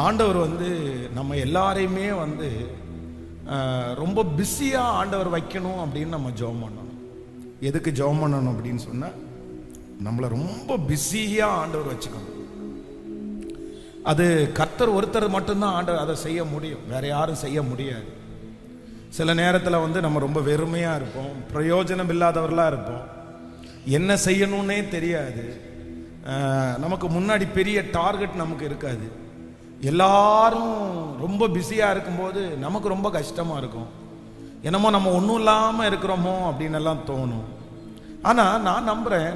ஆண்டவர் நம்ம எல்லாரையுமே ரொம்ப பிஸியாக ஆண்டவர் வைக்கணும் அப்படின்னு நம்ம ஜெபம் பண்ணணும். எதுக்கு ஜெபம் பண்ணணும் அப்படின்னு சொன்னால், நம்மளை ரொம்ப பிஸியாக ஆண்டவர் வச்சுக்கணும். அது கர்த்தர் ஒருத்தர் மட்டும்தான் ஆண்டவர் அதை செய்ய முடியும், வேற யாரும் செய்ய முடியாது. சில நேரத்தில் நம்ம ரொம்ப வெறுமையாக இருப்போம், பிரயோஜனம் இல்லாதவர்களாக இருப்போம், என்ன செய்யணும்னே தெரியாது, நமக்கு முன்னாடி பெரிய டார்கெட் நமக்கு இருக்காது. எல்லாரும் ரொம்ப பிஸியாக இருக்கும்போது நமக்கு ரொம்ப கஷ்டமாக இருக்கும். என்னமோ நம்ம ஒன்றும் இல்லாமல் இருக்கிறோமோ அப்படின்னு எல்லாம் தோணும். ஆனால் நான் நம்புகிறேன்,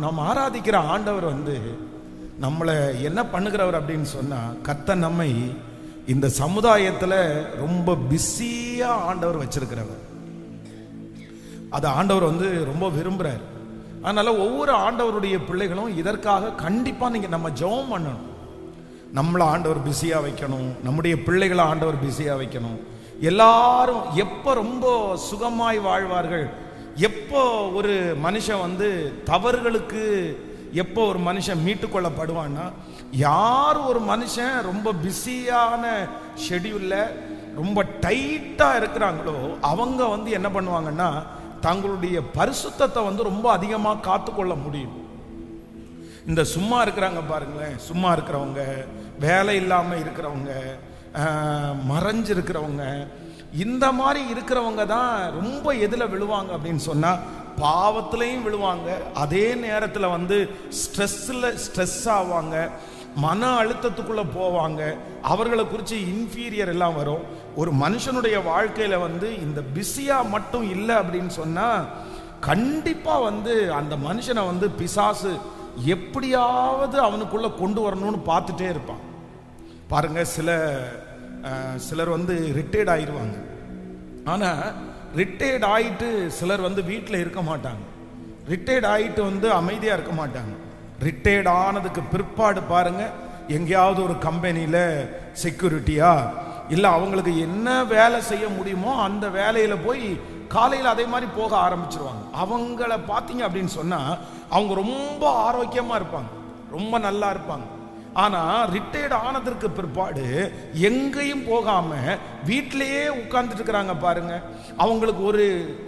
நம்ம ஆராதிக்கிற ஆண்டவர் நம்மளை என்ன பண்ணுகிறவர் அப்படின்னு சொன்னால், கர்த்தர் நம்மை இந்த சமுதாயத்தில் ரொம்ப பிஸியாக ஆண்டவர் வச்சிருக்கிறவர். அதை ஆண்டவர் ரொம்ப விரும்புகிறார். அதனால் ஒவ்வொரு ஆண்டவருடைய பிள்ளைகளும் இதற்காக கண்டிப்பாக நம்ம ஜெபம் பண்ணணும். நம்மளை ஆண்டவர் பிஸியாக வைக்கணும், நம்முடைய பிள்ளைகளை ஆண்டவர் பிஸியாக வைக்கணும். எல்லாரும் எப்போ ரொம்ப சுகமாய் வாழ்வார்கள், எப்போ ஒரு மனுஷன் தவறுகளுக்கு எப்போ ஒரு மனுஷன் மீட்டுக்கொள்ளப்படுவான்னா, யார் ஒரு மனுஷன் ரொம்ப பிஸியான ஷெட்யூலில் ரொம்ப டைட்டாக இருக்கிறாங்களோ அவங்க என்ன பண்ணுவாங்கன்னா, தங்களுடைய பரிசுத்தத்தை ரொம்ப அதிகமாக காத்துக்கொள்ள முடியும். இந்த சும்மா இருக்கிறாங்க பாருங்களேன், சும்மா இருக்கிறவங்க, வேலை இல்லாமல் இருக்கிறவங்க, மறைஞ்சு இருக்கிறவங்க, இந்த மாதிரி இருக்கிறவங்க தான் ரொம்ப எதில் விழுவாங்க அப்படின்னு சொன்னால், பாவத்திலையும் விழுவாங்க, அதே நேரத்தில் ஸ்ட்ரெஸ் ஆவாங்க, மன அழுத்தத்துக்குள்ளே போவாங்க, அவர்களை குறித்து இன்ஃபீரியர் எல்லாம் வரும். ஒரு மனுஷனுடைய வாழ்க்கையில் இந்த பிஸியாக மட்டும் இல்லை அப்படின்னு சொன்னால், கண்டிப்பாக அந்த மனுஷனை பிசாசு எப்படியாவது அவனுக்குள்ளே கொண்டு வரணும்னு பார்த்துட்டே இருப்பான். பாருங்க, சிலர் ரிட்டையர்ட் ஆயிடுவாங்க. ஆனால் ரிட்டையர்ட் ஆகிட்டு சிலர் வீட்டில் இருக்க மாட்டாங்க. ரிட்டையர்ட் ஆகிட்டு அமைதியாக இருக்க மாட்டாங்க. ரிட்டையர்ட் ஆனதுக்கு பிற்பாடு பாருங்க, எங்கேயாவது ஒரு கம்பெனியில் செக்யூரிட்டியா இல்லை அவங்களுக்கு என்ன வேலை செய்ய முடியுமோ அந்த வேலையில் போய் காலையில் அதே மாதிரி போக ஆரம்பிச்சிருவாங்க. அவங்கள பார்த்தீங்க அப்படின்னு சொன்னால் அவங்க ரொம்ப ஆரோக்கியமாக இருப்பாங்க, ரொம்ப நல்லா இருப்பாங்க. ஆனால் ரிட்டையர்ட் ஆனதற்கு பிற்பாடு எங்கேயும் போகாமல் வீட்டிலேயே உட்கார்ந்துட்டு இருக்கிறாங்க பாருங்க. அவங்களுக்கு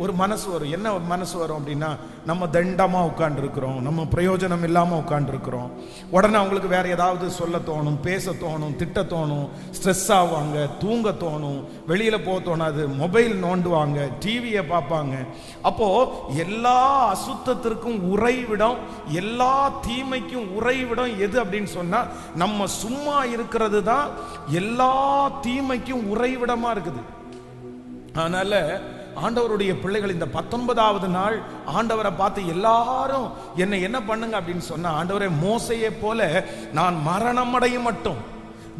ஒரு மனசு வரும். என்ன மனசு வரும் அப்படின்னா, நம்ம தண்டமாக உட்காந்துருக்கிறோம், நம்ம பிரயோஜனம் இல்லாமல் உட்காந்துருக்கிறோம். உடனே அவங்களுக்கு வேற ஏதாவது சொல்ல தோணும், பேச தோணும், திட்ட தோணும், ஸ்ட்ரெஸ் ஆவாங்க, தூங்க தோணும், வெளியில் போக தோணாது, மொபைல் நோண்டுவாங்க, டிவியை பார்ப்பாங்க. அப்போ எல்லா அசுத்தத்திற்கும் உறைவிடம், எல்லா தீமைக்கும் உறைவிடம் எது அப்படின்னு சொன்னா, நம்ம சும்மா இருக்கிறது தான் எல்லா தீமைக்கும் உறைவிடமா இருக்குது. அதனால ஆண்டவருடைய பிள்ளைகள் இந்த 19வது நாள் ஆண்டவரை பார்த்து எல்லாரும் என்ன பண்ணுங்க அப்படின்னு சொன்னா, ஆண்டவரே, மோசையை போல நான் மரணமடையும் மட்டும்,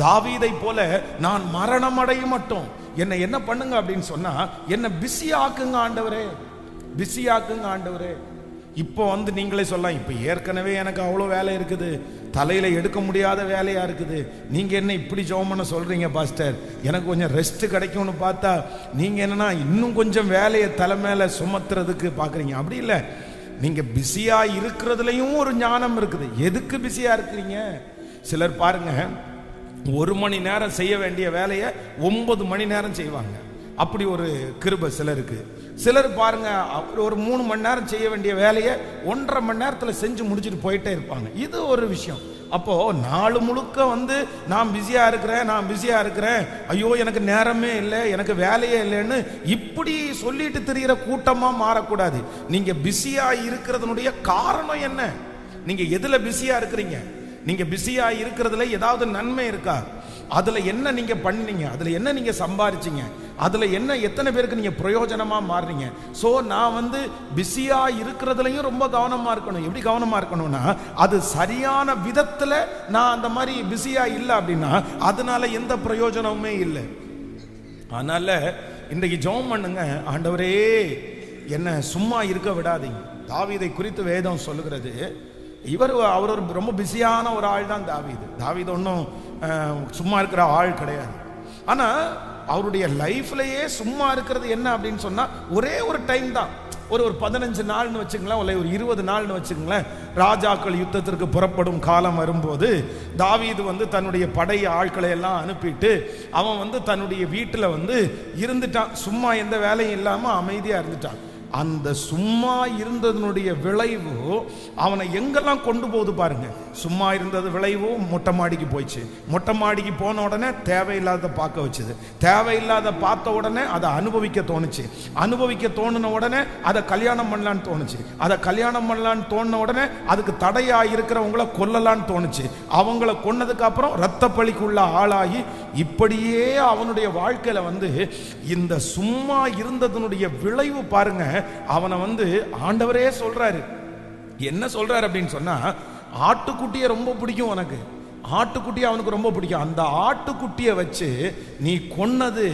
தாவீதை போல நான் மரணமடையும் மட்டும் என்ன பண்ணுங்க அப்படின்னு சொன்னா, என்ன பிஸி ஆக்குங்க ஆண்டவரே, பிஸி ஆக்குங்க ஆண்டவரே. இப்போ நீங்களே சொல்லலாம், இப்போ ஏற்கனவே எனக்கு அவ்வளோ வேலை இருக்குது, தலையில் எடுக்க முடியாத வேலையாக இருக்குது, நீங்கள் என்ன இப்படி ஜெபம் பண்ண சொல்கிறீங்க பாஸ்டர், எனக்கு கொஞ்சம் ரெஸ்ட் கிடைக்கும்னு பார்த்தா நீங்கள் என்னன்னா இன்னும் கொஞ்சம் வேலையை தலை மேலே சுமத்துறதுக்கு பார்க்குறீங்க. அப்படி இல்லை, நீங்கள் பிஸியாக இருக்கிறதுலையும் ஒரு ஞானம் இருக்குது. எதுக்கு பிஸியாக இருக்கிறீங்க? சிலர் பாருங்க, 1 மணி நேரம் செய்ய வேண்டிய வேலையை 9 மணி நேரம் செய்வாங்க. அப்படி ஒரு கிருபை சிலருக்கு. சிலர் பாருங்க, ஒரு 3 மணி நேரம் செய்ய வேண்டிய வேலையை 1.5 மணி நேரத்தில் செஞ்சு முடிச்சுட்டு போயிட்டே இருப்பாங்க. இது ஒரு விஷயம். அப்போ நாள் முழுக்க நான் பிஸியா இருக்கிறேன், நான் பிஸியா இருக்கிறேன், ஐயோ எனக்கு நேரமே இல்லை, எனக்கு வேலையே இல்லைன்னு இப்படி சொல்லிட்டு திரிகிற கூட்டமா மாறக்கூடாது. நீங்க பிஸியா இருக்கிறதுனுடைய காரணம் என்ன? நீங்க எதுல பிஸியா இருக்கிறீங்க? நீங்க பிஸியா இருக்கிறதுல ஏதாவது நன்மை இருக்கா? அதுல என்ன நீங்க பண்ணீங்க? அதுல என்ன நீங்க சம்பாதிச்சீங்க? அதுல என்ன, எத்தனை பேருக்கு நீங்க பிரயோஜனமா மாறுறீங்க? சோ நான் பிஸியா இருக்கிறதுலையும் ரொம்ப கவனமா இருக்கணும். எப்படி கவனமா இருக்கணும்னா, அது சரியான விதத்துல நான் அந்த மாதிரி பிஸியா இல்லை அப்படின்னா அதனால எந்த பிரயோஜனமுமே இல்லை. அதனால இன்றைக்கு ஜெபம் பண்ணுங்க, ஆண்டவரே என்ன சும்மா இருக்க விடாதீங்க. தாவீதை குறித்து வேதம் சொல்லுகிறது, அவர் ரொம்ப பிஸியான ஒரு ஆள் தான் தாவீது ஒன்றும் சும்மா இருக்கிற ஆள் கிடையாது. ஆனா அவருடைய லைஃப்லயே சும்மா இருக்கிறது என்ன அப்படின்னு சொன்னா, ஒரே ஒரு டைம் தான். ஒரு 15 நாள்னு வச்சுங்களேன், ஒரு 20 நாள்னு வச்சுங்களேன். ராஜாக்கள் யுத்தத்திற்கு புறப்படும் காலம் வரும்போது தாவீது தன்னுடைய படை ஆட்களை எல்லாம் அனுப்பிட்டு அவன் தன்னுடைய வீட்டில் இருந்துட்டான். சும்மா எந்த வேலையும் இல்லாம அமைதியா இருந்துட்டான். அந்த சும்மா இருந்ததனுடைய விளைவு அவனை எங்கெல்லாம் கொண்டு போகுது பாருங்க. சும்மா இருந்தது விளைவு மொட்டை மாடிக்கு போயிடுச்சு. மொட்டை மாடிக்கு போன உடனே தேவையில்லாத பார்க்க வச்சுது. தேவையில்லாத பார்த்த உடனே அதை அனுபவிக்க தோணுச்சு. அனுபவிக்க தோணுன உடனே அதை கல்யாணம் பண்ணலான்னு தோணுச்சு. அதை கல்யாணம் பண்ணலான்னு தோணுன உடனே அதுக்கு தடையா இருக்கிறவங்கள கொல்லலான்னு தோணுச்சு. அவங்கள கொன்னதுக்கு அப்புறம் ரத்த பலிக்குள்ள ஆளாகி இப்படியே அவனுடைய வாழ்க்கையில இந்த சும்மா இருந்ததனுடைய விளைவு பாருங்க. அவனை ஆண்டவரே சொல்றாரு. என்ன சொல்றாரு அப்படின்னு சொன்னா, ஆட்டுக்குட்டியை ரொம்ப பிடிக்கும் உனக்கு, ஆட்டுக்குட்டியை அவனுக்கு ரொம்ப பிடிக்கும். அந்த ஆட்டுக்குட்டியை வச்சு நீ கொன்னது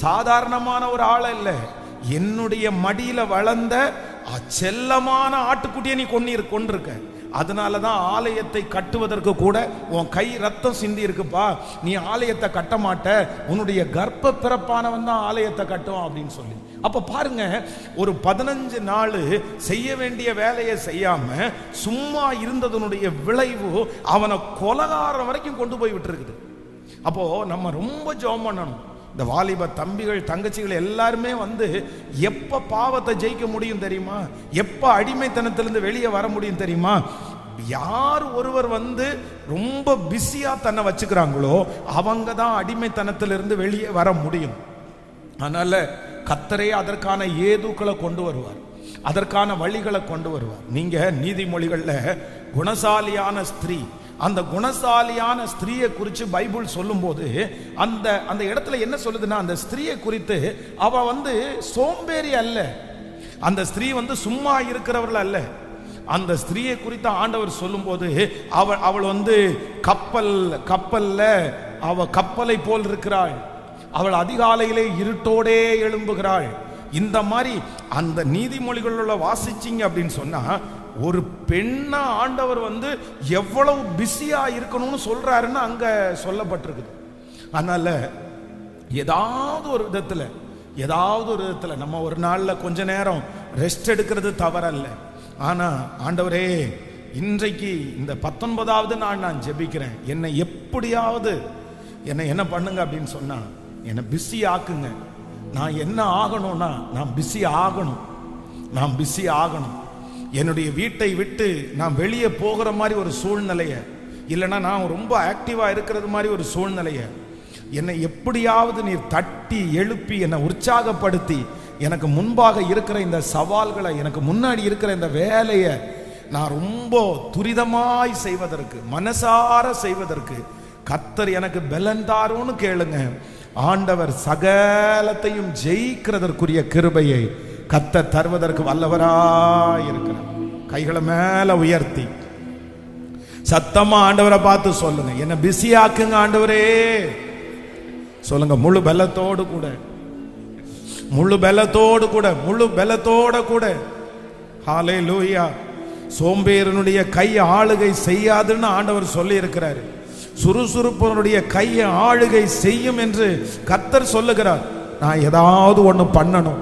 சாதாரணமான ஒரு ஆளை இல்லை, என்னுடைய மடியில வளர்ந்த செல்லமான ஆட்டுக்குட்டியை நீ கொண்டிருக்க. அதனாலதான் ஆலயத்தை கட்டுவதற்கு கூட உன் கை ரத்தம் சிந்தி இருக்குப்பா. நீ ஆலயத்தை கட்ட மாட்ட, உன்னுடைய கர்ப்ப பிறப்பானவன் தான் ஆலயத்தை கட்டுவான் அப்படின்னு சொல்லி. அப்ப பாருங்க, ஒரு 15 நாள் செய்ய வேண்டிய வேலையை செய்யாம சும்மா இருந்ததனுடைய விளைவு அவனை கொலகாரம் வரைக்கும் கொண்டு போய் விட்டு இருக்குது. அப்போ நம்ம ரொம்ப ஜெபம் பண்ணணும். இந்த வாலிப தம்பிகள் தங்கச்சிகள் எல்லாருமே எப்ப பாவத்தை ஜெயிக்க முடியும் தெரியுமா? எப்ப அடிமைத்தனத்திலிருந்து வெளியே வர முடியும் தெரியுமா? யார் ஒருவர் ரொம்ப பிஸியா தன்னை வச்சுக்கிறாங்களோ அவங்க தான் அடிமைத்தனத்திலிருந்து வெளியே வர முடியும். அதனால கர்த்தரே அதற்கான ஏதுக்களை கொண்டு வருவார், அதற்கான வழிகளை கொண்டு வருவார். நீங்க நீதிமொழிகள்ல குணசாலியான ஸ்திரீ, அந்த குணசாலியான ஸ்திரீயை குறித்து பைபிள் சொல்லும் போது அந்த இடத்துல என்ன சொல்லுதுன்னா, அந்த ஸ்திரீயை குறித்து அவ சோம்பேறி அல்ல, அந்த ஸ்திரீ சும்மா இருக்கிறவர்கள் அல்ல. அந்த ஸ்திரீயை குறித்து ஆண்டவர் சொல்லும் போது அவள் கப்பல்ல அவ கப்பலை போல் இருக்கிறாள், அவள் அதிகாலையிலே இருட்டோடே எழும்புகிறாள். இந்த மாதிரி அந்த நீதிமொழிகளோட வாசிச்சிங்க அப்படின்னு சொன்னா, ஒரு பெண்ணா ஆண்டவர் எவ்வளவு பிஸியா இருக்கணும்னு சொல்றாருன்னு அங்க சொல்லப்பட்டிருக்குது. அதனால ஏதாவது ஒரு விதத்துல நம்ம ஒரு நாள்ல கொஞ்ச நேரம் ரெஸ்ட் எடுக்கிறது தவறல்ல. ஆனா ஆண்டவரே, இன்றைக்கு இந்த 19வது நாள் நான் ஜெபிக்கிறேன், என்னை எப்படியாவது என்ன பண்ணுங்க அப்படின்னு சொன்னா, என்னை பிஸி ஆக்குங்க. நான் என்ன ஆகணும்னா, நான் பிஸி ஆகணும். என்னுடைய வீட்டை விட்டு நான் வெளியே போகிற மாதிரி ஒரு சூழ்நிலைய, இல்லைன்னா நான் ரொம்ப ஆக்டிவா இருக்கிறது மாதிரி ஒரு சூழ்நிலைய என்னை எப்படியாவது நீர் தட்டி எழுப்பி என்னை உற்சாகப்படுத்தி, எனக்கு முன்பாக இருக்கிற இந்த சவால்களை, எனக்கு முன்னாடி இருக்கிற இந்த வேலையை நான் ரொம்ப துரிதமாய் செய்வதற்கு, மனசார செய்வதற்கு கர்த்தர் எனக்கு பலன் தாருன்னு கேளுங்க. ஆண்டவர் சகலத்தையும் ஜெயிக்கிறதற்குரிய கிருபையை கர்த்தர் தருவதற்கு வல்லவராய் இருக்கிறார். கைகளை மேல உயர்த்தி சத்தமா ஆண்டவரை பார்த்து சொல்லுங்க, என்ன பிஸியாக்குங்க ஆண்டவரே சொல்லுங்க. முழு பலத்தோடு கூட ஹல்லேலூயா. சோம்பேறினுடைய கை ஆளுகை செய்யாதுன்னு ஆண்டவர் சொல்லி இருக்கிறாரு. சுறுசுறுப்பனுடைய கையை ஆளுகை செய்யும் என்று கர்த்தர் சொல்லுகிறார். நான் ஏதாவது ஒன்று பண்ணணும்,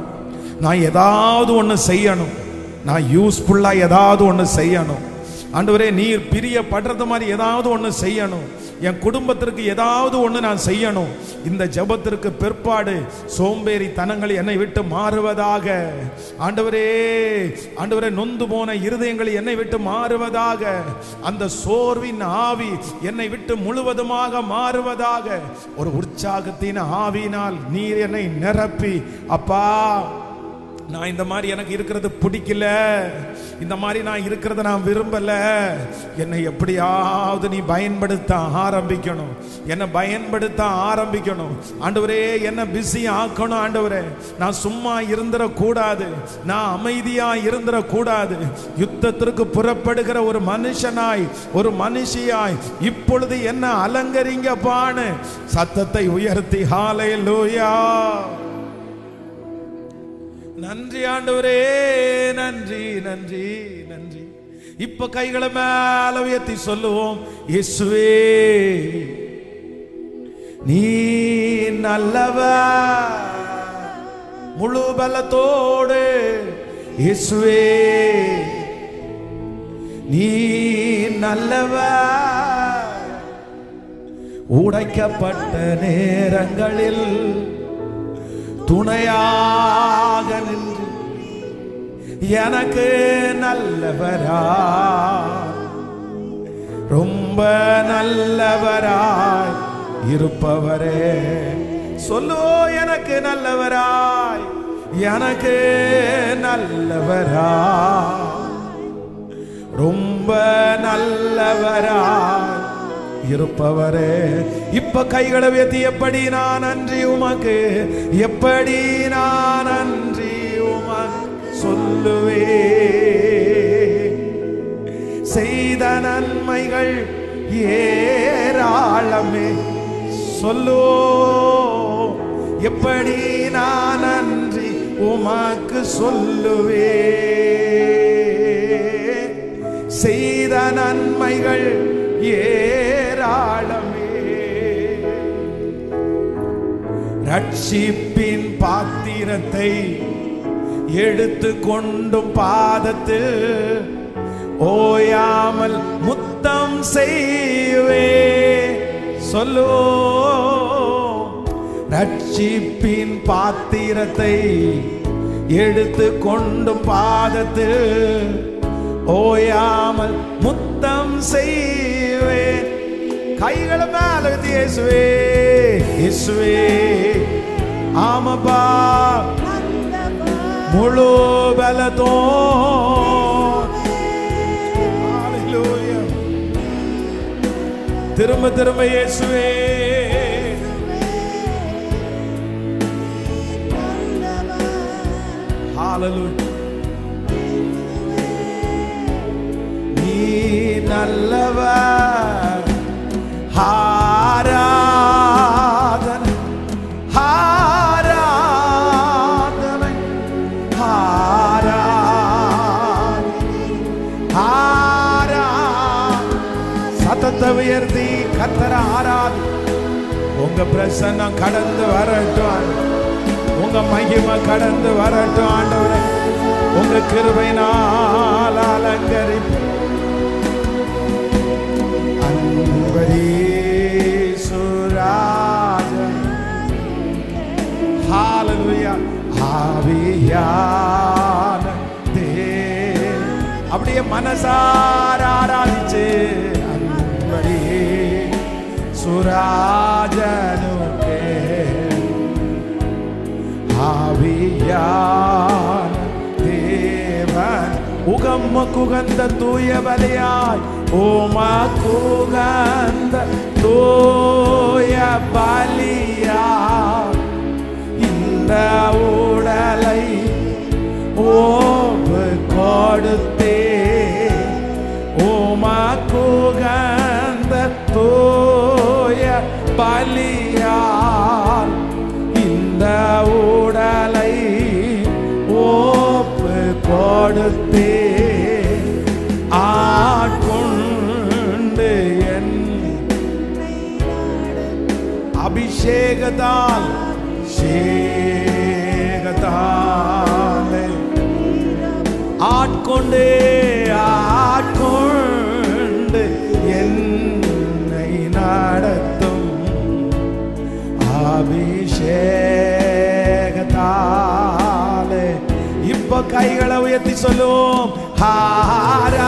நான் ஏதாவது ஒன்று செய்யணும், நான் யூஸ்ஃபுல்லா ஏதாவது ஒன்று செய்யணும். ஆண்டவரே, நீர் பிரியப்படுறது மாதிரி ஏதாவது ஒன்று செய்யணும், என் குடும்பத்திற்கு ஏதாவது ஒன்று நான் செய்யணும். இந்த ஜெபத்திற்கு பிற்பாடு சோம்பேறி தனங்கள் என்னை விட்டு மாறுவதாக. ஆண்டவரே, நொந்து போன இருதயங்கள் என்னை விட்டு மாறுவதாக. அந்த சோர்வின் ஆவி என்னை விட்டு முழுவதுமாக மாறுவதாக. ஒரு உற்சாகத்தின் ஆவியினால் நீர் என்னை நிரப்பி, அப்பா நான் இந்த மாதிரி எனக்கு இருக்கிறது பிடிக்கல, இந்த மாதிரி நான் இருக்கிறத நான் விரும்பல, என்னை எப்படியாவது நீ பயன்படுத்த ஆரம்பிக்கணும், என்னை பயன்படுத்த ஆரம்பிக்கணும். ஆண்டவரே, என்ன பிஸி ஆக்கணும் ஆண்டவரே. நான் சும்மா இருந்துடக்கூடாது, நான் அமைதியா இருந்துடக்கூடாது. யுத்தத்திற்கு புறப்படுகிற ஒரு மனுஷனாய், ஒரு மனுஷியாய் இப்பொழுது என்ன அலங்கரிங்கப்பான்னு சத்தத்தை உயர்த்தி ஹல்லேலூயா. நன்றி ஆண்டவரே, நன்றி நன்றி நன்றி. இப்ப கைகளை மேல உயர்த்தி சொல்லுவோம், இயேசுவே நீ நல்லவர். முழு பலத்தோடு இயேசுவே நீ நல்லவர். உடைக்கப்பட்ட நேரங்களில் துணையாக நின்று எனக்கு நல்லவரா, ரொம்ப நல்லவராய் இருப்பவரே. சொல்லோ, எனக்கு நல்லவராய், எனக்கு நல்லவராய், ரொம்ப நல்லவராய் இருப்பவரே. இப்ப கைகளை உயர்த்தி எப்படி நான் நன்றி உமக்கு, எப்படி நான் நன்றி உமக்கு சொல்லுவே. செய்த நன்மைகள் ஏராளமே. சொல்லோ, எப்படி நான் நன்றி உமக்கு சொல்லுவே. செய்த நன்மைகள் ஏராளமே. ரட்சிப்பின் பாத்திரத்தை எடுத்து கொண்டும் பாதத்தில் ஓயாமல் முத்தம் செய்வே. சொல்லோ, ரட்சிப்பின் பாத்திரத்தை எடுத்து கொண்டும் பாதத்தில் ஓயாமல் முத்தம் செய்வேன். கைகளை மேல இயேசுவே, இயேசுவே ஆமப்பா, முழு பலத்தோ திரும்ப திரும்ப இயேசுவே. ஹalleluya. நீ நல்லவர். ஆராதனை ஆராதனை ஆராதனை. சத்தத்தை உயர்த்தி கர்த்தரை ஆராதி. உங்க பிரசன்னம் கடந்து வரட்டும், உங்க மகிமை கடந்து வரட்டும் ஆண்டவரே. உங்க கிருபையினால் அலங்கரிப்பு. அன்பரீசுராஜன் ஹalleluya. ஆவியான தேவ அப்படியே மனசார ஆராதிச்சு அன்பரீசுராஜனுக்கே ஆவியான தேவன் உகந்த தூய பலியாய் உமக்குகந்த தூய பலியாய் இந்த உடலை ஒப்பு கொடுத்தே. உமக்குகந்த தூய பலியாய் இந்த உடலை ஒப்பு கொடுத்தே. ஆட்கொண்டு என் அபிஷேகத்தால் ஆட்கொண்டு ஆட்கொண்டு என்னை நடத்தும் அபிஷேகத்தாலே. இப்ப கைகளை உயர்த்தி சொல்லுவோம். ஆராதனை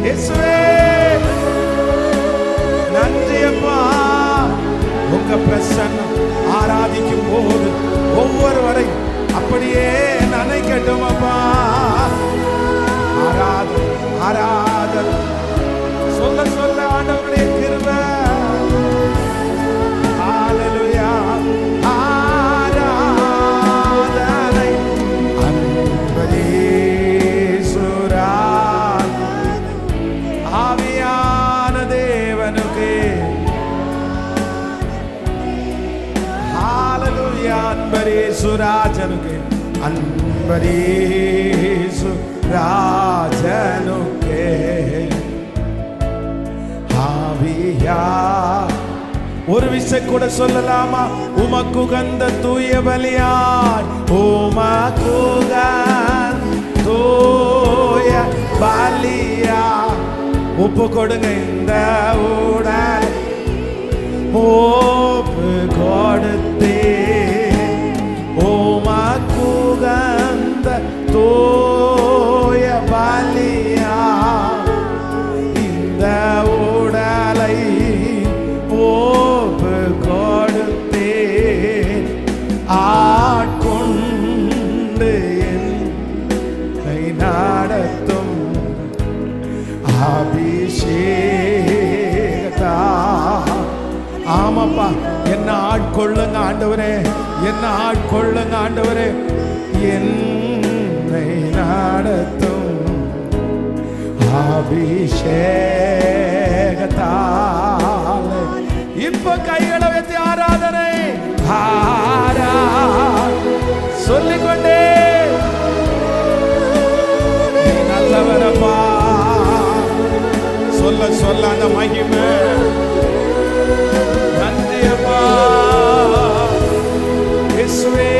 இயேசுவே. நன்றி அப்பா. உங்க பிரசன்னம் ஆராதிக்கும் போது ஒவ்வொருவரை அப்படியே நினைக்கட்டும் அப்பா. ஆராதனை ஆராதனை சொல்ல சொல்ல ஆண்டவருடைய கிருபை. ஹalleluya. ஆராதனை அன்பரீசுராஜ் ஆவியான தேவனுக்கு. ஹalleluya. அன்பரீசுராஜனுக்கு அன்பரீசுராஜனுக்கு ஆவியா ஒரு விஷயம் கூட சொல்லலாமா? உமக்குகந்த தூய பலியாய், உமக்குகந்த தூய பலியாய் ஒப்பு கொடுங்க. இந்த உடல் ஒப்பு கொடுத்தே, உமக்குகந்த தூய பலியாய் இந்த உடலை ஒப்பு கொடுத்தே, ஆட்கொண்டு என்னை நடத்தும் அபிஷேகத்தா. ஆமாப்பா, என்ன ஆட்கொள்ளுங்க ஆண்டவரே, என்ன ஆட்கொள்ளுங்க ஆண்டவரே, என்னை நடத்தும் அபிஷேகத்தாலே. இப்ப கைகளை வைத்து ஆராதனை சொல்லிக்கொண்டே நல்லவரப்பா சொல்ல சொல்ல அந்த மகிமை. நன்றி அப்பா இயேசுவே,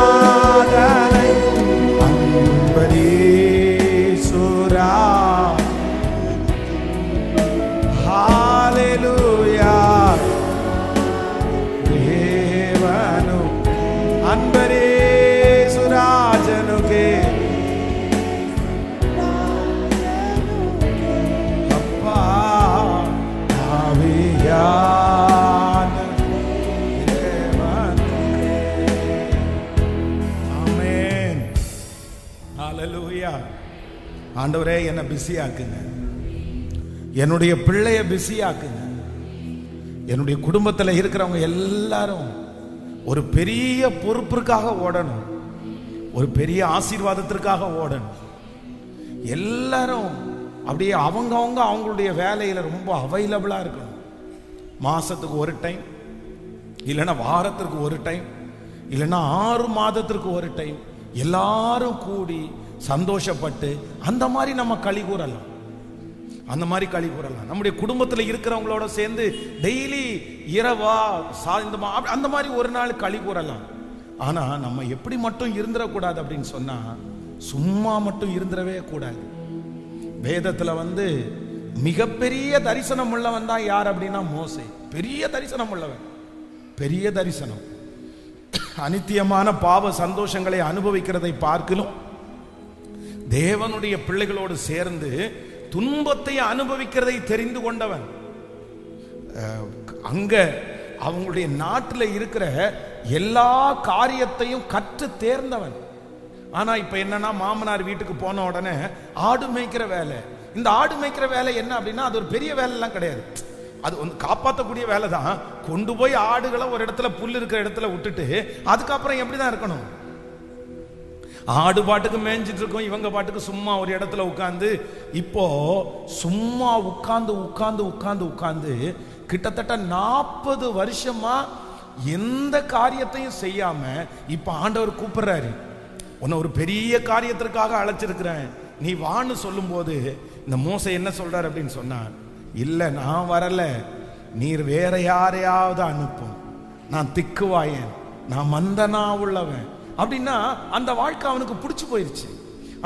ஆராதனை அன்பரீசுரா. ஹalleluya. தேவனு அன்பரீசுராஜனுக்கே அப்பா ஆவியா. ஆண்டவரே, என்னை பிஸி ஆக்குங்க, என்னுடைய பிள்ளைய பிஸி ஆக்குங்க. என்னுடைய குடும்பத்தில் இருக்கிறவங்க எல்லாரும் ஒரு பெரிய பொறுப்பிற்காக ஓடணும், ஒரு பெரிய ஆசீர்வாதத்திற்காக ஓடணும். எல்லாரும் அப்படியே அவங்களுடைய வேலையில் ரொம்ப அவைலபிளாக இருக்கணும். மாசத்துக்கு ஒரு டைம், இல்லைன்னா வாரத்திற்கு ஒரு டைம், இல்லைன்னா 6 மாதத்திற்கு ஒரு டைம் எல்லாரும் கூடி சந்தோஷப்பட்டு அந்த மாதிரி நம்ம களி கூறலாம். அந்த மாதிரி களி கூறலாம். நம்முடைய குடும்பத்தில் இருக்கிறவங்களோட சேர்ந்து டெய்லி இரவா சாயந்தரமா அந்த மாதிரி ஒரு நாள் களி கூறலாம். ஆனா நம்ம எப்படி மட்டும் இருந்துடக்கூடாது அப்படின்னு சொன்னா, சும்மா மட்டும் இருந்துடவே கூடாது. வேதத்துல மிகப்பெரிய தரிசனம் உள்ளவன் தான் யார் அப்படின்னா மோசே. பெரிய தரிசனம் உள்ளவன், பெரிய தரிசனம். அனித்தியமான பாவ சந்தோஷங்களை அனுபவிக்கிறதை பார்க்கலும் தேவனுடைய பிள்ளைகளோடு சேர்ந்து துன்பத்தை அனுபவிக்கிறதை தெரிந்து கொண்டவன். அங்க அவங்களுடைய நாட்டில் இருக்கிற எல்லா காரியத்தையும் கற்று தேர்ந்தவன். ஆனா இப்ப என்னன்னா, மாமனார் வீட்டுக்கு போன உடனே ஆடு மேய்க்கிற வேலை. இந்த ஆடு மேய்க்கிற வேலை என்ன அப்படின்னா, அது ஒரு பெரிய வேலை எல்லாம் கிடையாது. அது காப்பாற்றக்கூடிய வேலை தான். கொண்டு போய் ஆடுகளை ஒரு இடத்துல புல் இருக்கிற இடத்துல விட்டுட்டு அதுக்கப்புறம் எப்படிதான் இருக்கணும்? ஆடு பாட்டுக்கு மேய்ஞ்சிட்டு இருக்கும், இவங்க பாட்டுக்கு சும்மா ஒரு இடத்துல உட்கார்ந்து. இப்போ சும்மா உட்கார்ந்து உட்கார்ந்து உட்கார்ந்து உட்கார்ந்து கிட்டத்தட்ட 40 வருஷமா எந்த காரியத்தையும் செய்யாம இப்ப ஆண்டவர் கூப்பிடுறாரு. உன்னை ஒரு பெரிய காரியத்திற்காக அழைச்சிருக்கிறேன், நீ வான்னு சொல்லும் போது இந்த மோசே என்ன சொல்றாரு அப்படின்னு சொன்னா, இல்ல நான் வரல, நீர் வேற யாரையாவது அனுப்பும், நான் திக்குவாயன், நான் மந்தனா உள்ளவன் அப்படின்னா அந்த வாழ்க்கை அவனுக்கு பிடிச்சு போயிருச்சு.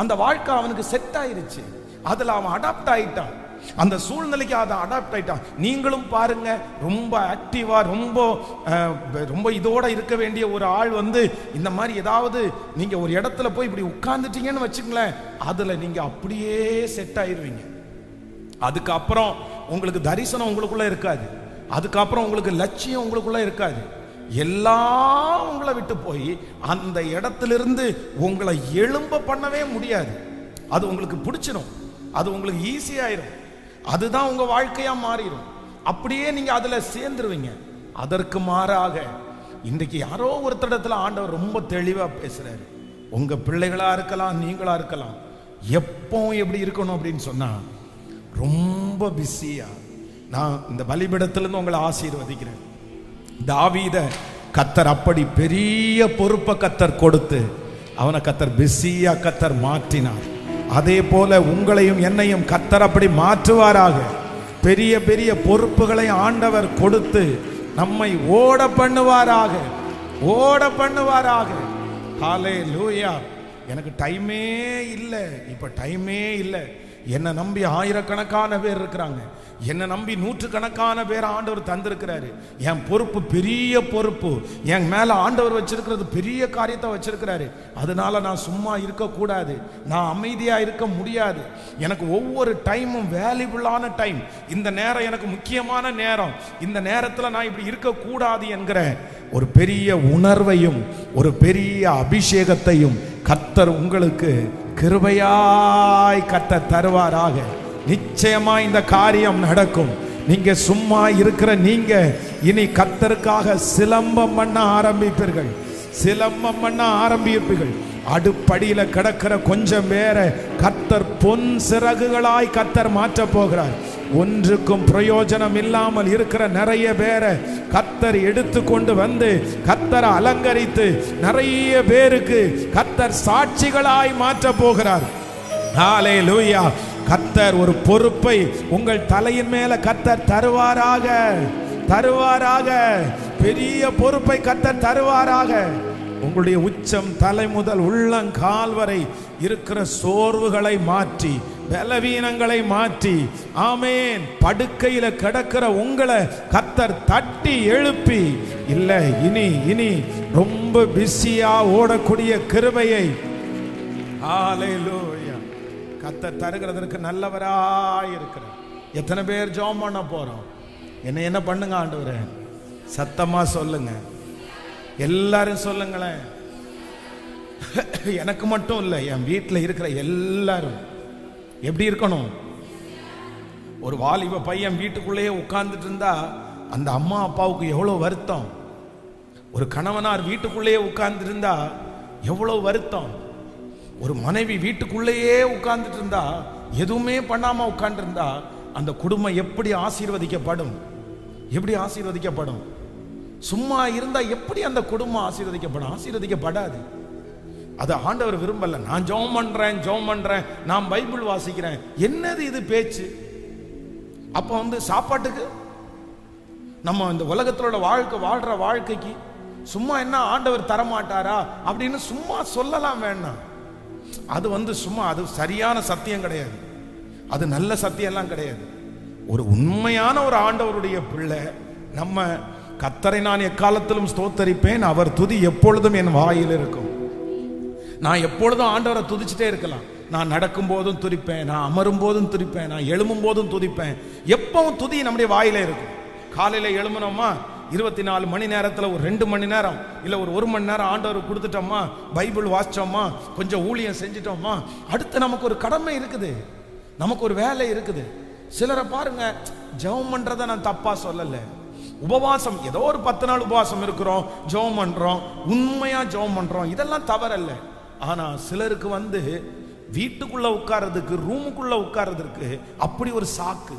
அந்த வாழ்க்கை அவனுக்கு செட் ஆயிருச்சு. அதுல அவன் அடாப்ட் ஆயிட்டான், அந்த சூழ்நிலைக்கு அதை அடாப்ட் ஆயிட்டான். நீங்களும் பாருங்க, ரொம்ப ஆக்டிவா ரொம்ப இதோட இருக்க வேண்டிய ஒரு ஆள் இந்த மாதிரி ஏதாவது நீங்க ஒரு இடத்துல போய் இப்படி உட்கார்ந்துட்டீங்கன்னு வச்சுங்களேன், அதுல நீங்க அப்படியே செட் ஆயிருவீங்க. அதுக்கப்புறம் உங்களுக்கு தரிசனம் உங்களுக்குள்ள இருக்காது, அதுக்கப்புறம் உங்களுக்கு லட்சியம் உங்களுக்குள்ள இருக்காது. எல்லாம் உங்களை விட்டு போய் அந்த இடத்திலிருந்து உங்களை எழும்ப பண்ணவே முடியாது. அது உங்களுக்கு பிடிச்சிடும், அது உங்களுக்கு ஈஸியாயிரும், அதுதான் உங்க வாழ்க்கையா மாறிடும். அப்படியே நீங்க அதுல சேர்ந்துருவீங்க. அதற்கு மாறாக இன்றைக்கு யாரோ ஒருத்தரிடத்துல ஆண்டவர் ரொம்ப தெளிவா பேசுறாரு. உங்க பிள்ளைகளா இருக்கலாம், நீங்களா இருக்கலாம், எப்போ எப்படி இருக்கணும் அப்படின்னு சொன்னா, ரொம்ப பிஸியா. நான் இந்த பலிபீடத்திலிருந்து உங்களை ஆசீர்வதிக்கிறேன். தாவீத கர்த்தர் அப்படி பெரிய பொறுப்பை கர்த்தர் கொடுத்து அவனை கர்த்தர் பிஸியா கர்த்தர் மாற்றினார். அதே போல உங்களையும் என்னையும் கர்த்தர் அப்படி மாற்றுவாராக. பெரிய பெரிய பொறுப்புகளை ஆண்டவர் கொடுத்து நம்மை ஓட பண்ணுவாராக, ஓட பண்ணுவாராக. ஹல்லேலூயா. எனக்கு டைமே இல்லை, இப்ப டைமே இல்லை. என்னை நம்பி ஆயிரக்கணக்கான பேர் இருக்கிறாங்க, என்னை நம்பி நூற்றுக்கணக்கான பேர் ஆண்டவர் தந்திருக்கிறாரு. என் பொறுப்பு பெரிய பொறுப்பு, என் மேல ஆண்டவர் வச்சிருக்கிறது பெரிய காரியத்தை வச்சிருக்கிறாரு. அதனால நான் சும்மா இருக்கக்கூடாது, நான் அமைதியா இருக்க முடியாது. எனக்கு ஒவ்வொரு டைமும் வேல்யூபிளான டைம். இந்த நேரம் எனக்கு முக்கியமான நேரம், இந்த நேரத்தில் நான் இப்படி இருக்கக்கூடாது என்கிற ஒரு பெரிய உணர்வையும் ஒரு பெரிய அபிஷேகத்தையும் கர்த்தர் உங்களுக்கு கிருபையாய் கர்த்தர் தருவாராக. நிச்சயமா இந்த காரியம் நடக்கும். நீங்க சும்மா இருக்கிற நீங்க இனி கர்த்தருக்காக சிலம்பம் பண்ண ஆரம்பிப்பீர்கள், சிலம்பம் பண்ண ஆரம்பிப்பீர்கள். அடுப்படியில கிடக்கிற கொஞ்சம் பேர கர்த்தர் பொன் சிறகுகளாய் கர்த்தர் மாற்ற போகிறார். ஒன்றுக்கும் பிரயோஜனம் இல்லாமல் இருக்கிற நிறைய பேரை கர்த்தர் எடுத்து கொண்டு வந்து கர்த்தர் அலங்கரித்து நிறைய பேருக்கு கர்த்தர் சாட்சிகளாய் மாற்ற போகிறார். ஹல்லேலூயா. கர்த்தர் ஒரு பொறுப்பை உங்கள் தலையின் மேல கர்த்தர் தருவாராக, தருவாராக. பெரிய பொறுப்பை கர்த்தர் தருவாராக. உங்களுடைய உச்சம் தலை முதல் உள்ளங்கால் வரை இருக்கிற சோர்வுகளை மாற்றி, பலவீனங்களை மாற்றி, ஆமேன், படுக்கையில கிடக்கிற உங்களை கர்த்தர் தட்டி எழுப்பி, இல்ல இனி இனி ரொம்ப பிஸியா ஓடக்கூடிய கிருபையை ஹல்லேலூயா கர்த்தர் தருகிறதற்கு நல்லவராய் இருக்கிறார். எத்தனை பேர் ஜெபம் பண்ண போறோம்? என்ன பண்ணுங்க ஆண்டவரே? சத்தமா சொல்லுங்க, எல்லாரும் சொல்லுங்களேன். எனக்கு மட்டும் இல்லை, என் வீட்டில் இருக்கிற எல்லாரும் எப்படி இருக்கணும்? ஒரு வாலிப பையன் வீட்டுக்குள்ளேயே உட்கார்ந்துட்டு இருந்தா அந்த அம்மா அப்பாவுக்கு எவ்வளவு வருத்தம். ஒரு கணவனார் வீட்டுக்குள்ளேயே உட்கார்ந்துட்டு இருந்தா எவ்வளவு வருத்தம். ஒரு மனைவி வீட்டுக்குள்ளேயே உட்கார்ந்துட்டு இருந்தா, எதுவுமே பண்ணாம உட்கார்ந்து இருந்தா அந்த குடும்பம் எப்படி ஆசீர்வதிக்கப்படும்? எப்படி ஆசீர்வதிக்கப்படும்? சும்மா இருந்தா எப்படி அந்த குடும்பம் ஆசீர்வதிக்கப்படும்? ஆசீர்வதிக்கப்படாது. அது ஆண்டவர் விரும்பல. நான் ஜெபம் பண்றேன், ஜெபம் பண்றேன், நான் பைபிள் வாசிக்கிறேன், என்னது இது பேச்சு? அப்ப சாப்பாட்டுக்கு நம்ம இந்த உலகத்தோட வாழ்ற வாழ்க்கைக்கு சும்மா என்ன ஆண்டவர் தரமாட்டாரா அப்படின்னு சும்மா சொல்லலாம் வேண்டாம். அது சும்மா அது சரியான சத்தியம் கிடையாது, அது நல்ல சத்தியம் எல்லாம் கிடையாது. ஒரு உண்மையான ஒரு ஆண்டவருடைய பிள்ளை நம்ம கர்த்தரை நான் எக்காலத்திலும் ஸ்தோத்தரிப்பேன், அவர் துதி எப்பொழுதும் என் வாயில் இருக்கும். நான் எப்பொழுதும் ஆண்டவரை துதிச்சுட்டே இருக்கலாம். நான் நடக்கும் போதும் துதிப்பேன், நான் அமரும் போதும் துதிப்பேன், நான் எழும்பும் போதும் துதிப்பேன். எப்பவும் துதி நம்முடைய வாயில இருக்கும். காலையில எழுமணுமா, 24 மணி நேரத்தில் ஒரு 2 மணி நேரம் இல்லை ஒரு 1 மணி நேரம் ஆண்டவர் கொடுத்துட்டோமா, பைபிள் வாசிச்சோமா, கொஞ்சம் ஊழியம் செஞ்சிட்டோமா, அடுத்து நமக்கு ஒரு கடமை இருக்குது, நமக்கு ஒரு வேலை இருக்குது. சிலரை பாருங்க, ஜெபம் பண்றதை நான் தப்பா சொல்லலை. உபவாசம், ஏதோ ஒரு 10 நாள் உபவாசம் இருக்கிறோம், ஜெபம் பண்றோம், உண்மையா ஜெபம் பண்றோம், இதெல்லாம் தவறல்ல. ஆனா சிலருக்கு வீட்டுக்குள்ள உட்கார்றதுக்கு, ரூமுக்குள்ள உட்கார்றதுக்கு அப்படி ஒரு சாக்கு.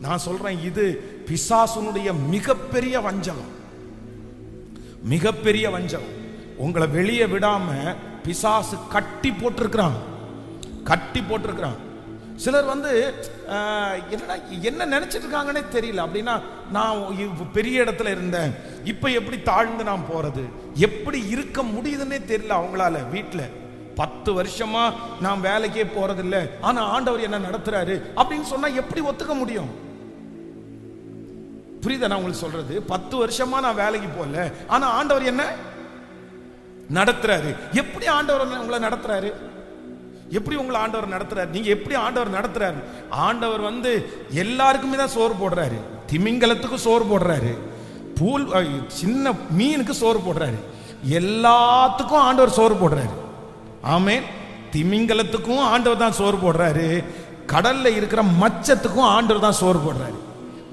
நான் சொல்றேன், இது பிசாசுனுடைய மிகப்பெரிய வஞ்சகம், மிகப்பெரிய வஞ்சகம். உங்களை வெளியே விடாம பிசாசு கட்டி போட்டிருக்கிறான், கட்டி போட்டிருக்கிறான். சிலர் என்ன நினைச்சிட்டு இருக்காங்கன்னே தெரியல. அப்படின்னா நான் பெரிய இடத்துல இருந்தேன், இப்ப எப்படி தாழ்ந்து நான் போறது, எப்படி இருக்க முடியுதுன்னே தெரியல அவங்களால. வீட்டுல 10 வருஷமா நான் வேலைக்கே போறதில்ல, ஆனா ஆண்டவர் என்ன நடத்துறாரு அப்படின்னு சொன்னா எப்படி ஒத்துக்க முடியும்? புரியுதா நான் உங்களுக்கு சொல்றது? 10 வருஷமா நான் வேலைக்கு போகல, ஆனா ஆண்டவர் என்ன நடத்துறாரு. எப்படி ஆண்டவர் உங்களை நடத்துறாரு? எப்படி உங்களை ஆண்டவர் நடத்துறாரு? நீங்க எப்படி ஆண்டவர் நடத்துறாரு? ஆண்டவர் எல்லாருக்குமே தான் சோறு போடுறாரு. திமிங்கலத்துக்கு சோறு போடுறாரு, சின்ன மீனுக்கு சோறு போடுறாரு, எல்லாத்துக்கும் ஆண்டவர் சோறு போடுறாரு. ஆமென். திமிங்கலத்துக்கும் ஆண்டவர் தான் சோறு போடுறாரு, கடல்ல இருக்கிற மச்சத்துக்கும் ஆண்டவர் தான் சோறு போடுறாரு.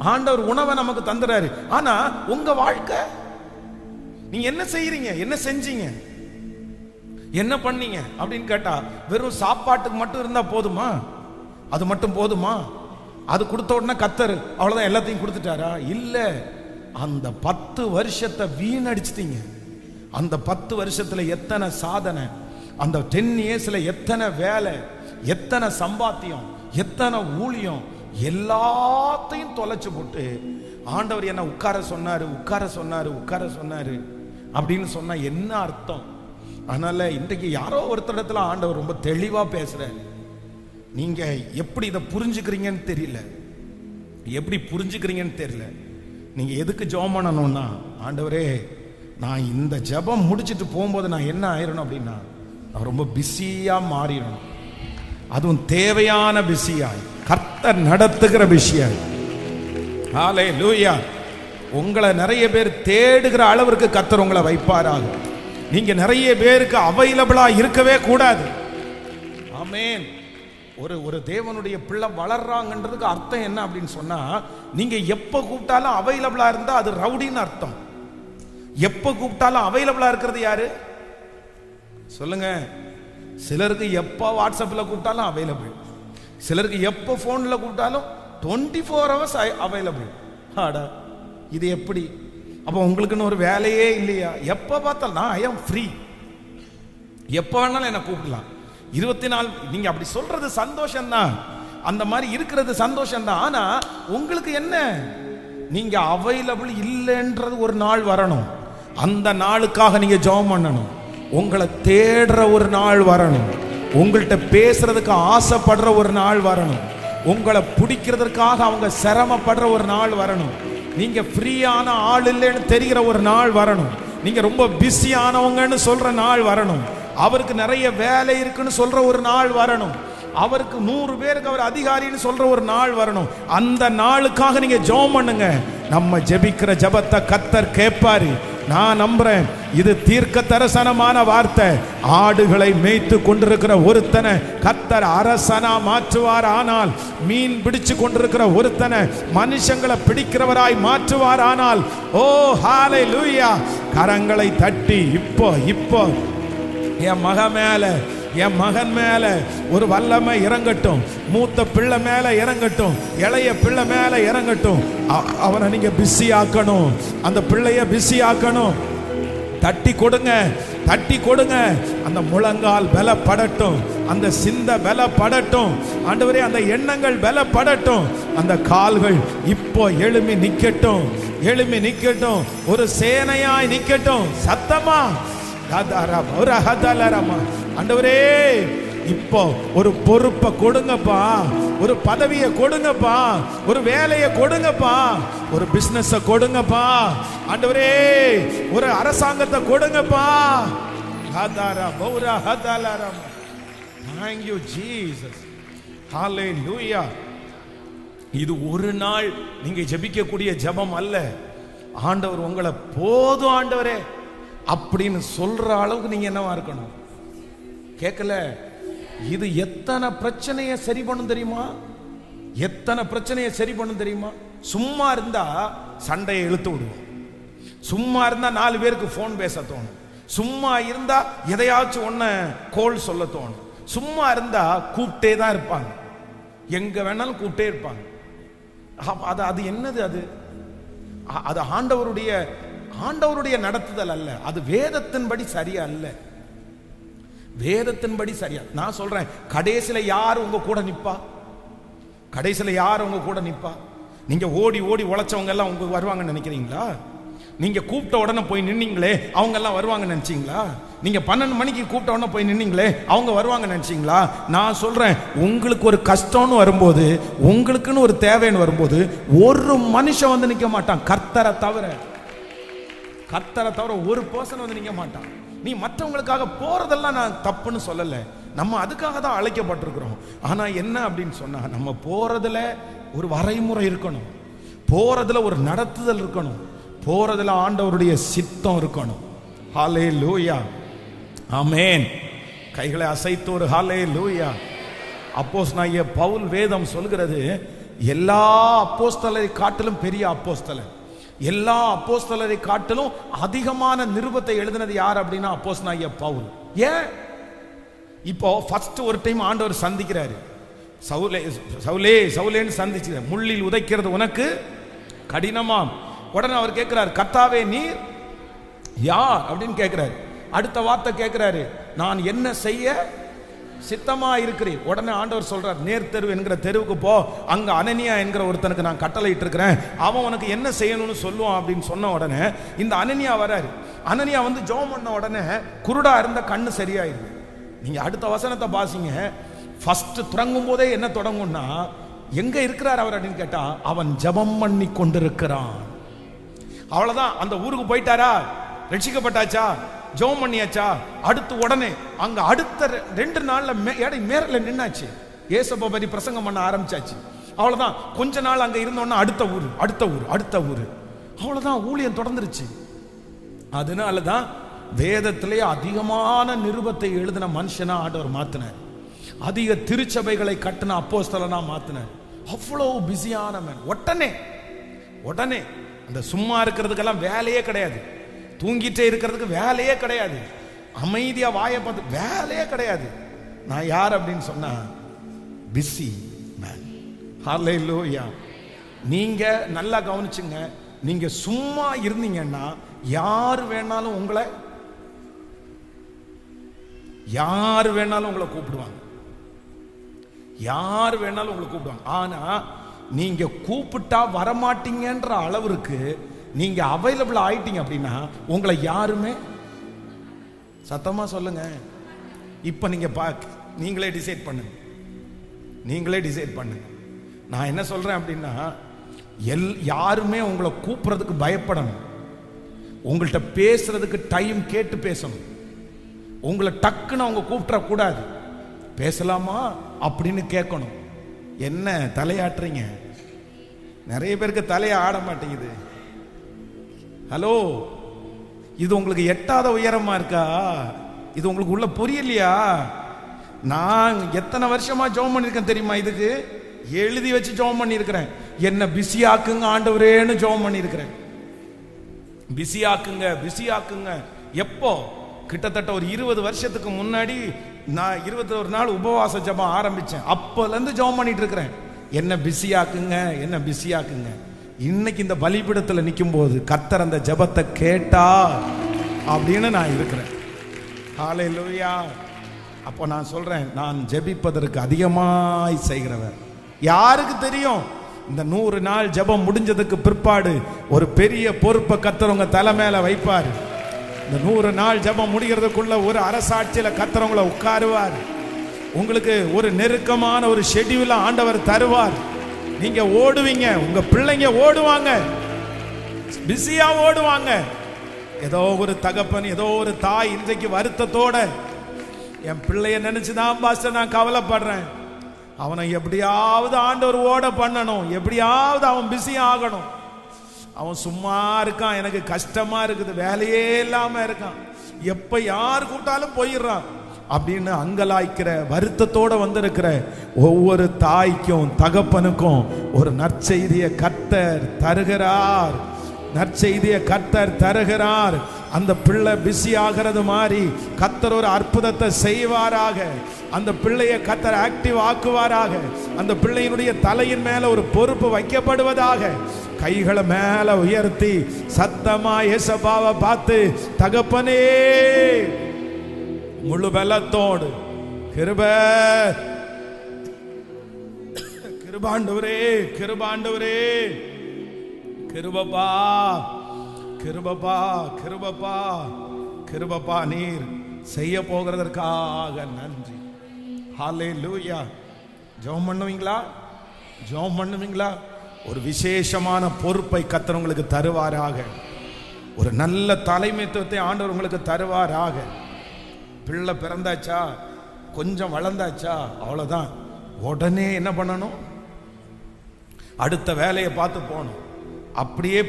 ஆண்டவர் உணவை நமக்கு தந்துறாரு. ஆனா உங்க வாழ்க்கை, நீங்க என்ன செய்யறீங்க, என்ன செஞ்சீங்க, என்ன பண்ணீங்க அப்படின்னு கேட்டா, வெறும் சாப்பாட்டுக்கு மட்டும் இருந்தா போதுமா? அது மட்டும் போதுமா? அது கொடுத்த உடனே கர்த்தர் அவ்வளவுதான் எல்லாத்தையும் கொடுத்துட்டாரா? இல்ல. அந்த 10 வருஷத்தை வீணடிச்சிட்டீங்க. அந்த 10 வருஷத்துல எத்தனை சாதனை, அந்த 10 இயர்ஸ்ல எத்தனை வேலை, எத்தனை சம்பாத்தியம், எத்தனை ஊழியம் எல்லாத்தையும் தொலைச்சு போட்டு ஆண்டவர் என்ன உட்கார சொன்னாரு அப்படின்னு சொன்னா என்ன அர்த்தம்? அதனால இன்றைக்கு யாரோ ஒருத்தரிடத்துல ஆண்டவர் ரொம்ப தெளிவா பேசுறாரு. நீங்க எப்படி இதை புரிஞ்சுக்கிறீங்கன்னு தெரியல. நீங்க எதுக்கு ஜெபம் பண்ணணும்னா, ஆண்டவரே நான் இந்த ஜெபம் முடிச்சிட்டு போகும்போது நான் என்ன ஆயிரணும் அப்படின்னா, நான் ரொம்ப பிஸியா மாறிடணும். அதுவும் தேவையான பிஸியாய், கர்த்தர் நடத்துகிற பிஸியாய். ஹல்லேலூயா. உங்களை நிறைய பேர் தேடுகிற அளவிற்கு கர்த்தர் உங்களை வைப்பாராக. நீங்க நிறைய பேருக்கு அவைலபிளா இருக்கவே கூடாது. ஆமென். ஒரு தேவனுடைய பிள்ளை வளர்றாங்கன்றதுக்கு அர்த்தம் என்ன அப்படின்னு சொன்னா, நீங்க எப்ப கூப்பிட்டாலும் அவைலபிளா இருந்தா அது ரவுடின்னு அர்த்தம். எப்ப கூப்பிட்டாலும் அவைலபிளா இருக்கிறது யாரு சொல்லுங்க? சிலருக்கு எப்ப வாட்ஸ்அப்ல கூப்பிட்டாலும் அவைலபிள், சிலருக்கு எப்ப போன்ல கூப்பிட்டாலும் 24 hours அவைலபிள். ஆடா, இது எப்படி? அப்ப உங்களுக்குன்னு ஒரு வேலையே இல்லையா? எப்ப பார்த்தாலும் நான் ஐ ஆம் ஃப்ரீ, எப்ப வேணாலும் என்ன கூப்பிடலாம். 24. நீங்க அப்படி சொல்றது சந்தோஷம் தான், அந்த மாதிரி இருக்கிறது சந்தோஷம் தான். ஆனா உங்களுக்கு என்ன, நீங்க அவைலபிள் இல்லைன்றது ஒரு நாள் வரணும். அந்த நாளுக்காக நீங்க ஜெபம் பண்ணணும். உங்களை தேடுற ஒரு நாள் வரணும். உங்கள்கிட்ட பேசுறதுக்கு ஆசைப்படுற ஒரு நாள் வரணும். உங்களை பிடிக்கிறதுக்காக அவங்க சிரமப்படுற ஒரு நாள் வரணும். நீங்க ஃப்ரீயான ஆள் இல்லைன்னு தெரிகிற ஒரு நாள் வரணும். நீங்க ரொம்ப பிஸியானவங்கன்னு சொல்ற நாள் வரணும். அவருக்கு நிறைய வேலை இருக்குன்னு சொல்ற ஒரு நாள் வரணும். அவருக்கு 100 பேருக்கு அவர் அதிகாரின்னு சொல்ற ஒரு நாள் வரணும். அந்த நாளுக்காக நீங்க ஜெபம் பண்ணுங்க. நம்ம ஜெபிக்கிற ஜெபத்தை கர்த்தர் கேட்பாரு. நான் நம்புறேன். இது தீர்க்க தரிசனமான வார்த்தை. ஆடுகளை மேய்த்து கொண்டிருக்கிற ஒருத்தனை கர்த்தர் அரசனா மாற்றுவார். ஆனால் மீன் பிடிச்சு கொண்டிருக்கிற ஒருத்தனை மனுஷங்களை பிடிக்கிறவராய் மாற்றுவார். ஆனால் ஓ ஹல்லேலூயா, கரங்களை தட்டி இப்போ என் மகன் மேல ஒரு வல்லமை இறங்கட்டும். மூத்த பிள்ளை மேல இறங்கட்டும். இளைய பிள்ளை மேல இறங்கட்டும். அவனை நீங்க பிஸி ஆக்கணும். அந்த பிள்ளைய பிஸி ஆக்கணும். தட்டி கொடுங்க. அந்த முழங்கால் பலப்படட்டும், அந்த சிந்த பலப்படட்டும். ஆண்டவரே, அந்த எண்ணங்கள் பலப்படட்டும். அந்த கால்கள் இப்போ எழும்பி நிக்கட்டும். ஒரு சேனையாய் நிக்கட்டும். சத்தமா ஆண்டவரே, இப்போ ஒரு பொறுப்பை கொடுங்கப்பா, ஒரு பதவியை கொடுங்கப்பா, ஒரு வேலையை கொடுங்கப்பா, ஒரு பிசினஸ் கொடுங்கப்பா. ஆண்டவரே, ஒரு அரசாங்கத்தை கொடுங்கப்பா. Thank you Jesus. Hallelujah. இது ஒரு நாள் நீங்க ஜெபிக்கக்கூடிய ஜெபம் அல்ல. ஆண்டவர் உங்களை போதும் ஆண்டவரே அப்படின்னு சொல்ற அளவுக்கு நீங்க என்னவா இருக்கணும்? கேட்கல? இது எத்தனை பிரச்சனையை சரி பண்ணும் தெரியுமா? சும்மா இருந்தா சண்டையை இழுத்து விடுவோம். சும்மா இருந்தா 4 பேருக்கு போன் பேச தோணும். சும்மா இருந்தா எதையாச்சும் ஒன்ன கோல் சொல்ல தோணும். சும்மா இருந்தா கூப்பிட்டே தான் இருப்பாங்க. எங்க வேணாலும் கூப்பிட்டே இருப்பாங்க. அது என்னது? அது ஆண்டவருடைய நடத்துதல் அல்ல. அது வேதத்தின்படி சரியா அல்ல. நான் சொல்றேன், கடைசியில யார் உங்க கூட நிப்பா? நீங்க ஓடி உழைச்சவங்க எல்லாம் உங்க வருவாங்கன்னு நினைக்கிறீங்களா? நீங்க கூப்பிட்ட உடனே போய் நின்னீங்களே, அவங்க எல்லாம் வருவாங்கன்னு நினைச்சீங்களா? நீங்க 12 மணிக்கு கூப்பிட்ட உடனே போய் நின்னீங்களே, அவங்க வருவாங்கன்னு நினைச்சீங்களா? நான் சொல்றேன், உங்களுக்கு ஒரு கஷ்டம்னு வரும்போது, உங்களுக்குன்னு ஒரு தேவைன்னு வரும்போது, ஒரு மனுஷன் வந்து நிக்க மாட்டான். கர்த்தரை தவிர ஒரு பர்சன் வந்து நிக்க மாட்டான். நீ மற்றவங்களுக்காக போறதெல்லாம் நான் தப்புன்னு சொல்லல. நம்ம அதுக்காக தான் அழைக்கப்பட்டிருக்கிறோம். ஆனா என்ன அப்படின்னு சொன்னா, நம்ம போறதுல ஒரு வரைமுறை இருக்கணும். போறதுல ஒரு நடத்துதல் இருக்கணும். போறதுல ஆண்டவருடைய சித்தம் இருக்கணும். ஹல்லேலூயா, ஆமென். கைகளை அசைத்து ஒரு ஹல்லேலூயா. அப்போஸ்தலனாகிய பவுல் வேதம் சொல்கிறது, எல்லா அப்போஸ்தலரை காட்டிலும் பெரிய அப்போஸ்தலர், எல்லா அப்போஸ்தலரை காட்டிலும் அதிகமான நிருபத்தை எழுதினது யார் அப்படின்னா அப்போஸ்தலனாகிய பவுல். ஏன்? இப்போ ஃபர்ஸ்ட் ஒரு டைம் ஆண்டவர் சந்திக்கிறாரு. சவுலேன்னு சந்திச்சு, முள்ளில் உதைக்கிறது உனக்கு கடினமாம். உடனே அவர் கேட்கிறார், கர்த்தாவே நீர் யார் அப்படின்னு கேட்கிறாரு. அடுத்த வார்த்தை கேட்கிறாரு, நான் என்ன செய்ய சித்தமா இருக்கிறேன். உடனே ஆண்டவர் சொல்றார், நேர் தெரு என்கிற தெருவுக்கு போ, அங்க அனனியா என்கிற ஒருத்தனுக்கு நான் கட்டளை இட்டு இருக்கிறேன், அவன் உனக்கு என்ன செய்யணும்னு சொல்லுவான் அப்படின்னு சொன்ன உடனே இந்த அனனியா வராரு. அனனியா வந்து ஜெபம் பண்ண உடனே குருடா இருந்த கண்ணு சரியாயிருது. நீங்க அடுத்த வசனத்தை பாசிங்க. ஃபர்ஸ்ட் தொடங்கும் போதே என்ன தொடங்கும்னா, எங்க இருக்கிறார் அவர் அப்படின்னு கேட்டா, அவன் ஜெபம் பண்ணி கொண்டிருக்கிறான். அவ்வளவுதான். அந்த ஊருக்கு போயிட்டாரா, ரட்சிக்கப்பட்டாச்சா, ஜெபம் பண்ணியாச்சா, அடுத்து உடனே அங்க அடுத்த 2 நாள்ல மேரல நின்னாச்சு. ஏசப்பா பத்தி பிரசங்கம் பண்ண ஆரம்பிச்சாச்சு. அவ்வளவுதான். கொஞ்ச நாள் அங்க இருந்தோன்னா அடுத்த ஊர் அடுத்த ஊர் அடுத்த ஊர், அவ்வளவுதான். ஊழியம் தொடர்ந்துருச்சு. அதனாலதான் வேதத்திலே அதிகமான நிருபத்தை எழுதின மனுஷனா ஆண்டவர் மாத்தினார். அதிக திருச்சபைகளை கட்டின அப்போஸ்தலனா மாத்தினார். அவ்வளவு பிஸியான மேன். உடனே அந்த சும்மா இருக்கிறதுக்கெல்லாம் வேலையே கிடையாது, தூங்கிட்டே இருக்கிறதுக்கு வேலையே கிடையாது, அமைதியா வாயை பார்த்து வேலையே கிடையாது. நான் யார் அப்படின்னு சொன்னா பிஸி மேன். ஹல்லேலூயா. நீங்க நல்லா கவனிச்சுங்க. நீங்க சும்மா இருந்தீங்கன்னா யார் வேணாலும் உங்களை கூப்பிடுவாங்க. யார் வேணாலும் உங்களை கூப்பிடுவாங்க. ஆனா நீங்க கூப்பிட்டா வரமாட்டீங்கன்ற அளவுக்கு நீங்க அவைலபிள் ஆயிட்டீங்க அப்படின்னா உங்களை யாருமே, சத்தமா சொல்லுங்க, இப்ப நீங்க நீங்களே டிசைட் பண்ணுங்க. நான் என்ன சொல்றேன் அப்படின்னா, யாருமே உங்களை கூப்பிடுறதுக்கு பயப்படணும். உங்கள்கிட்ட பேசுறதுக்கு டைம் கேட்டு பேசணும். உங்களை டக்குன்னு அவங்க கூப்பிட கூடாது. பேசலாமா அப்படின்னு கேட்கணும். என்ன தலையாட்டுறீங்க? நிறைய பேருக்கு தலையை ஆட மாட்டேங்குது. ஹலோ, இது உங்களுக்கு எட்டாத உயரமா இருக்கா? இது உங்களுக்கு உள்ள புரியலையா? நான் எத்தனை வருஷமா ஜெபம் பண்ணிருக்கேன் தெரியுமா? இதுக்கு எழுதி வச்சு ஜெபம் பண்ணிருக்கிறேன். என்ன பிஸியாக்குங்க ஆண்டவரேன்னு ஜெபம் பண்ணிருக்கிறேன். பிஸியாக்குங்க. எப்போ? கிட்டத்தட்ட ஒரு 20 வருஷத்துக்கு முன்னாடி நான் 21 நாள் உபவாச ஜெபம் ஆரம்பிச்சேன். அப்பல இருந்து ஜெபம் பண்ணிட்டு இருக்கிறேன். என்ன பிஸியாக்குங்க. இன்னைக்கு இந்த பலிபீடத்தில் நிற்கும் போது கர்த்தர் அந்த ஜெபத்தை கேட்டா அப்படின்னு நான் இருக்கிறேன். ஹல்லேலூயா. அப்போ நான் சொல்றேன், நான் ஜெபிப்பதற்கு அதிகமாய் செய்கிறவர். யாருக்கு தெரியும், இந்த 100 நாள் ஜெபம் முடிஞ்சதுக்கு பிற்பாடு ஒரு பெரிய பொறுப்பை கர்த்தர் உங்க தலை மேல வைப்பார். இந்த 100 நாள் ஜெபம் முடிகிறதுக்குள்ள ஒரு அரசாட்சியில கர்த்தர் உங்களை உட்காருவார். உங்களுக்கு ஒரு நெருக்கமான ஒரு ஷெட்யூல ஆண்டவர் தருவார். நீங்க ஓடுவீங்க, உங்க பிள்ளைங்க ஓடுவாங்க, பிஸியா ஓடுவாங்க. ஏதோ ஒரு தகப்பன், ஏதோ ஒரு தாய் இன்றைக்கு வருத்தத்தோட, என் பிள்ளைய நினைச்சுதான் பாஸ்டர் நான் கவலைப்படுறேன், அவனை எப்படியாவது ஆண்டவர் ஓட பண்ணணும், எப்படியாவது அவன் பிஸி ஆகணும், அவன் சும்மா இருக்கான், எனக்கு கஷ்டமா இருக்குது, வேலையே இல்லாம இருக்கான், எப்ப யார் கூப்பிட்டாலும் போயிடுறான் அப்படின்னு அங்கலாய்க்கிற வருத்தத்தோட வந்திருக்கிற ஒவ்வொரு தாய்க்கும் தகப்பனுக்கும் ஒரு நற்செய்தியை கர்த்தர் தருகிறார். அந்த பிள்ளை பிஸி ஆகிறது மாதிரி கர்த்தர் ஒரு அற்புதத்தை செய்வாராக. அந்த பிள்ளையை கர்த்தர் ஆக்டிவ் ஆக்குவாராக. அந்த பிள்ளையினுடைய தலையின் மேல ஒரு பொறுப்பு வைக்கப்படுவதாக. கைகளை மேல உயர்த்தி சத்தமா இயேசுவை பார்த்து, தகப்பனே முழு பலத்தோடு கிருபாண்டவரே கிருபப்பா நீர் செய்ய போகிறதற்காக நன்றி. ஹல்லேலூயா. ஜெபம் பண்ணுவீங்களா? ஒரு விசேஷமான பொறுப்பை கர்த்தர் உங்களுக்கு தருவாராக. ஒரு நல்ல தலைமைத்துவத்தை ஆண்டவர் உங்களுக்கு தருவாராக. பிள்ளை பிறந்தாச்சா, கொஞ்சம் வளர்ந்தாச்சா, அவ்வளவுதான். உடனே என்ன பண்ணணும்? அடுத்த வேலையை பார்த்து போகணும். அப்படியே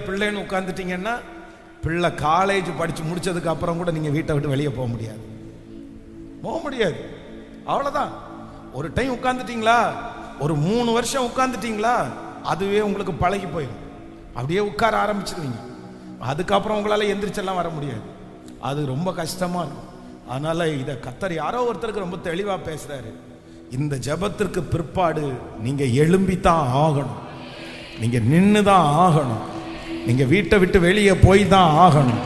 பிள்ளைன்னு உட்காந்துட்டீங்கன்னா, பிள்ளை காலேஜ் படிச்சு முடிச்சதுக்கு அப்புறம் கூட நீங்க வீட்டை விட்டு வெளியே போக முடியாது. அவ்வளவுதான். ஒரு டைம் உட்காந்துட்டீங்களா, ஒரு 3 வருஷம் உட்காந்துட்டீங்களா, அதுவே உங்களுக்கு பழகி போயிடும். அப்படியே உட்கார ஆரம்பிச்சிருவீங்க. அதுக்கப்புறம் உங்களால எந்திரிச்செல்லாம் வர முடியாது. அது ரொம்ப கஷ்டமா இருக்கும். அதனால இதை கர்த்தர் யாரோ ஒருத்தருக்கு ரொம்ப தெளிவா பேசுறாரு. இந்த ஜெபத்திற்கு பிற்பாடு நீங்க எழும்பித்தான் ஆகணும், நீங்க நின்னுதான் ஆகணும், நீங்க வீட்டை விட்டு வெளியே போய் தான் ஆகணும்.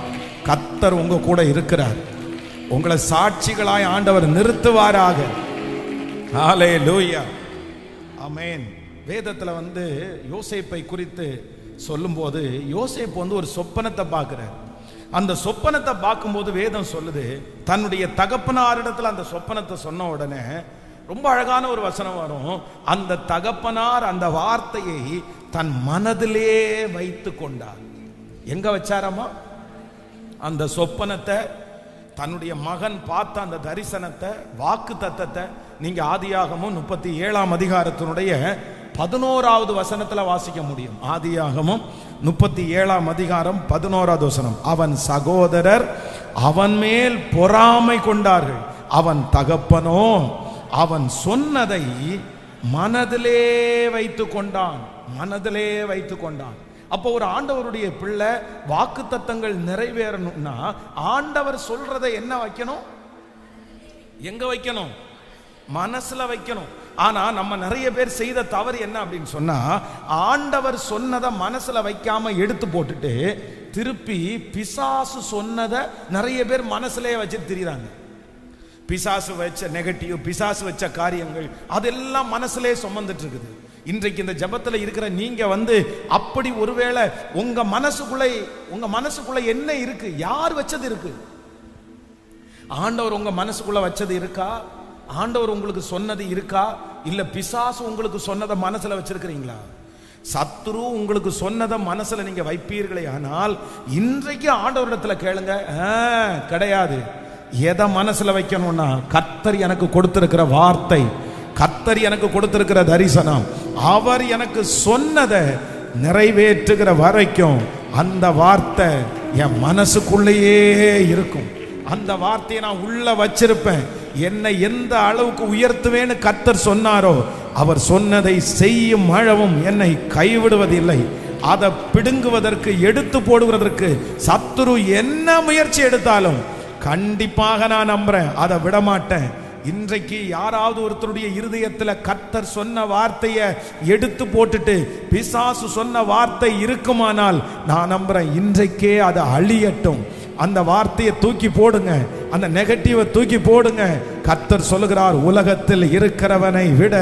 கர்த்தர் உங்க கூட இருக்கிறார். உங்களை சாட்சிகளாய் ஆண்டவர் நிறுத்துவாராக. ஹல்லேலூயா, ஆமென். வேதத்துல யோசேப்பை குறித்து சொல்லும்போது யோசேப்பு ஒரு சொப்பனத்தை பார்க்கிறார். அந்த சொப்பனத்தை பார்க்கும்போது வேதம் சொல்லுது, தன்னுடைய தகப்பனாரிடத்துல அந்த சொப்பனத்தை சொன்ன உடனே ரொம்ப அழகான ஒரு வசனம் வரும். அந்த தகப்பனார் அந்த வார்த்தையை தன் மனதிலே வைத்து கொண்டார். எங்க வச்சாராமா? அந்த சொப்பனத்தை, தன்னுடைய மகன் பார்த்த அந்த தரிசனத்தை, வாக்கு தத்தத்தை நீங்க ஆதியாகமம் 37ஆம் அதிகாரத்தினுடைய 11வது வசனத்துல வாசிக்க முடியும். ஆதியாகமம் 37ஆம் அதிகாரம் 11வது வசனம். அவன் சகோதரர் அவன் மேல் பொறாமை கொண்டார்கள், அவன் தகப்பனோ அவன் சொன்னதை மனதிலே வைத்து கொண்டான். மனதிலே வைத்து கொண்டான். அப்போ ஒரு ஆண்டவருடைய பிள்ளை வாக்கு தத்தங்கள் நிறைவேறணும்னா ஆண்டவர் சொல்றதை என்ன வைக்கணும்? எங்க வைக்கணும்? மனசுல வைக்கணும். ஆனா நம்ம நிறைய பேர் செய்த தவறு என்ன அப்படின்னு சொன்னா, ஆண்டவர் சொன்னதை மனசுல வைக்காம எடுத்து போட்டுட்டு திருப்பி பிசாசு சொன்னதை நிறைய பேர் மனசுலயே வச்சுட்டு திரிறாங்க. பிசாசு வச்ச நெகட்டிவ், பிசாசு வச்ச காரியங்கள் அதெல்லாம் மனசுலயே சுமந்துட்டு இருக்குது. இன்றைக்கு இந்த ஜபத்துல இருக்கிற நீங்க அப்படி ஒருவேளை உங்க மனசுக்குள்ள என்ன இருக்கு? யார் வச்சது இருக்கு? ஆண்டவர் உங்க மனசுக்குள்ள வச்சது இருக்கா? ஆண்டவர் உங்களுக்கு சொன்னது இருக்கா? இல்ல பிசாசு உங்களுக்கு சொன்னதை மனசுல வச்சிருக்கிறீங்களா? சத்துரு உங்களுக்கு சொன்னதை மனசுல நீங்க வைப்பீர்களே ஆனால் இன்றைக்கு ஆண்டவரிடத்துல கேளுங்க. கிடையாது. எதை மனசுல வைக்கணும்னா, கர்த்தர் எனக்கு கொடுத்திருக்கிற வார்த்தை, கர்த்தர் எனக்கு கொடுத்திருக்கிற தரிசனம், அவர் எனக்கு சொன்னதை நிறைவேற்றுகிற வரைக்கும் அந்த வார்த்தை என் மனசுக்குள்ளேயே இருக்கும். அந்த வார்த்தையை நான் உள்ள வச்சிருப்பேன். என்னை எந்த அளவுக்கு உயர்த்துவேன்னு கர்த்தர் சொன்னாரோ அவர் சொன்னதை செய்யும் அளவும் என்னை கைவிடுவதில்லை. அதை பிடுங்குவதற்கு, எடுத்து போடுவதற்கு சத்துரு என்ன முயற்சி எடுத்தாலும் கண்டிப்பாக நான் நம்புறேன், அதை விடமாட்டேன். இன்றைக்கு யாராவது ஒருத்தருடைய இருதயத்தில் கர்த்தர் சொன்ன வார்த்தையை எடுத்து போட்டுட்டு பிசாசு சொன்ன வார்த்தை இருக்குமானால் நான் நம்புறேன் இன்றைக்கே அதை அழியட்டும். அந்த வார்த்தையை தூக்கி போடுங்க, அந்த நெகட்டிவை தூக்கி போடுங்க. கர்த்தர் சொல்லுகிறார், உலகத்தில் இருக்கிறவனை விட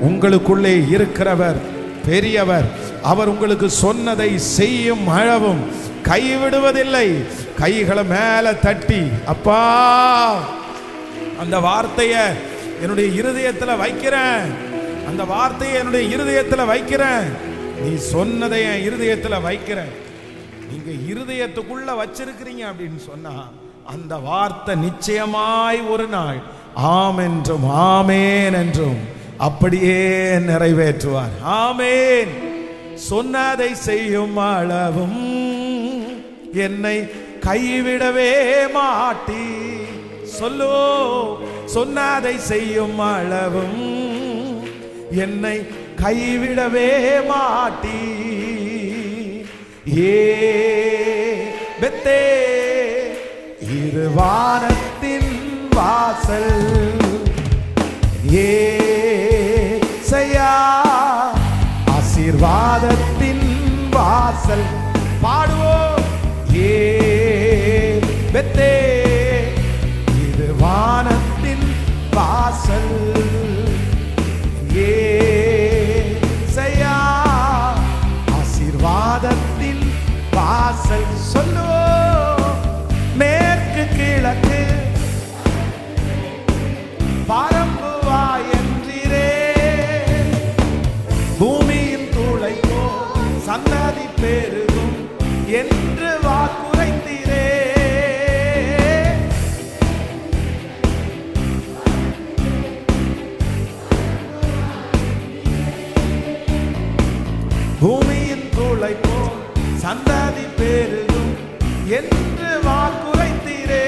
உங்களுக்குள்ளே இருக்கிறவர் பெரியவர். அவர் உங்களுக்கு சொன்னதை செய்யும் அளவும் கைவிடுவதில்லை. கைகளை மேல தட்டி, அப்பா அந்த வார்த்தையை என்னுடைய இருதயத்துல வைக்கிறேன், அந்த வார்த்தையை என்னுடைய இருதயத்துல வைக்கிறேன், நீ சொன்னதை என் இருதயத்துல வைக்கிறேன். நீங்க இருதயத்துக்குள்ள வச்சிருக்கிறீங்க அப்படின்னு சொன்னா அந்த வார்த்தை நிச்சயமாய் ஒரு நாள் ஆம் என்றும் ஆமேன் என்றும் அப்படியே நிறைவேற்றுவார். ஆமேன். சொன்னதை செய்யும் அளவும் என்னை கைவிடவே மாட்டி. சொல்லோ, சொன்னதை செய்யும் அளவும் என்னை கைவிடவே மாட்டி. ஏ பெத்தே இரு வானத்தின் வாசல், ஏ சையா ஆசீர்வாதத்தின் வாசல். பாடுவோம். ஏ பெத்தே இது வானத்தின் வாசல், ஏ சையா ஆசீர்வாதத்தின் வாசல். சொல்லுவோம். மேற்கு கிழக்கு பரம்புவா என்றீரே, பூமியின் துளைப்போ சந்ததி பெருகும் என்று வாக்குரைத்தீரே. பூமியின் துளைப்போ சந்ததி பெருகும் என்று வாக்குரைத்தீரே.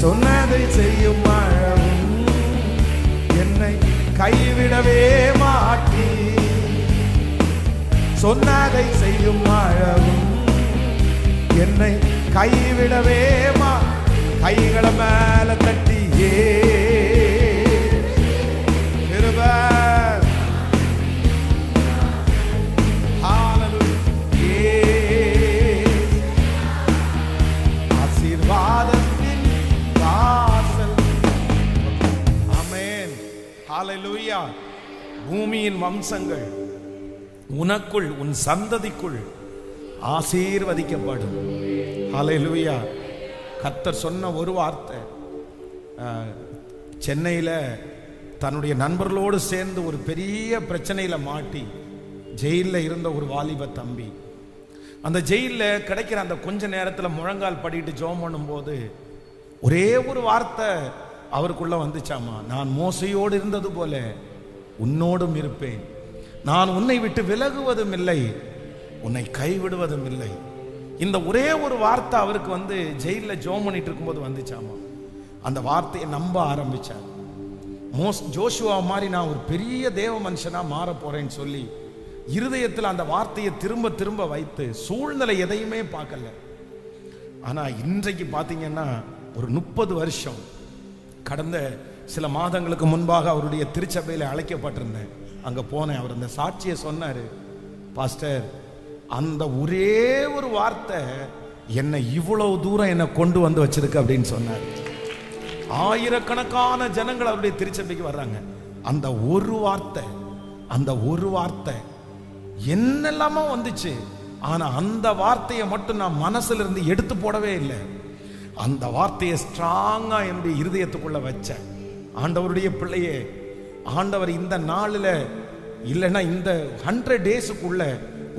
சொன்னதை செய்யும் அளவும் என்னை கைவிடவே மாட்டி. சொன்னதை செய்யும் அளவும் என்னை கைவிடவே மா. கைகளை மேல தட்டியே ஆசீர்வாதம் ஹல்லேலூயா. பூமியின் வம்சங்கள் உனக்குள் உன் சந்ததிக்குள் ஆசீர்வதிக்கப்படும். ஹல்லேலூயா. கர்த்தர் சொன்ன ஒரு வார்த்தை. சென்னையில் தன்னுடைய நண்பர்களோடு சேர்ந்து ஒரு பெரிய பிரச்சனையில் மாட்டி ஜெயிலில் இருந்த ஒரு வாலிப தம்பி, அந்த ஜெயிலில் கிடைக்கிற அந்த கொஞ்ச நேரத்தில் முழங்கால் படிட்டு ஜெபம் பண்ணும்போது ஒரே ஒரு வார்த்தை அவருக்குள்ள வந்துச்சாமா, நான் மோசையோடு இருந்தது போல உன்னோடும் இருப்பேன், நான் உன்னை விட்டு விலகுவதும் இல்லை, உன்னை கைவிடுவதும் இல்லை. இந்த ஒரே ஒரு வார்த்தை அவருக்கு ஜெயிலில் ஜெபம் பண்ணிட்டு இருக்கும்போது வந்துச்சாமா. அந்த வார்த்தையை நம்ப ஆரம்பிச்சார். ஜோஷுவா மாதிரி நான் ஒரு பெரிய தேவ மனுஷனா மாற போறேன்னு சொல்லி இருதயத்தில் அந்த வார்த்தையை திரும்ப திரும்ப வைத்து சூழ்நிலை எதையுமே பார்க்கல. ஆனா இன்றைக்கு பார்த்தீங்கன்னா ஒரு 30 வருஷம் கடந்த சில மாதங்களுக்கு முன்பாக அவருடைய திருச்சபையில் அழைக்கப்பட்டிருந்தேன். அங்க போனேன். அவர் அந்த சாட்சியை சொன்னாரு. பாஸ்டர், அந்த ஒரே ஒரு வார்த்தை என்னை இவ்வளவு தூரம் என்னை கொண்டு வந்து வச்சிருக்கு அப்படின்னு சொன்னார். ஆயிரக்கணக்கான ஜனங்கள் அவருடைய திருச்சபைக்கு வர்றாங்க. அந்த ஒரு வார்த்தை என்னெல்லாமோ வந்துச்சு. ஆனா அந்த வார்த்தையை மட்டும் நான் மனசுல இருந்து எடுத்து போடவே இல்லை. அந்த வார்த்தையை ஸ்ட்ராங்கா என்னுடைய இருதயத்துக்குள்ள வச்சேன். ஆண்டவருடைய பிள்ளையே, ஆண்டவர் இந்த நாளில் இல்லைன்னா இந்த 100 டேஸுக்குள்ள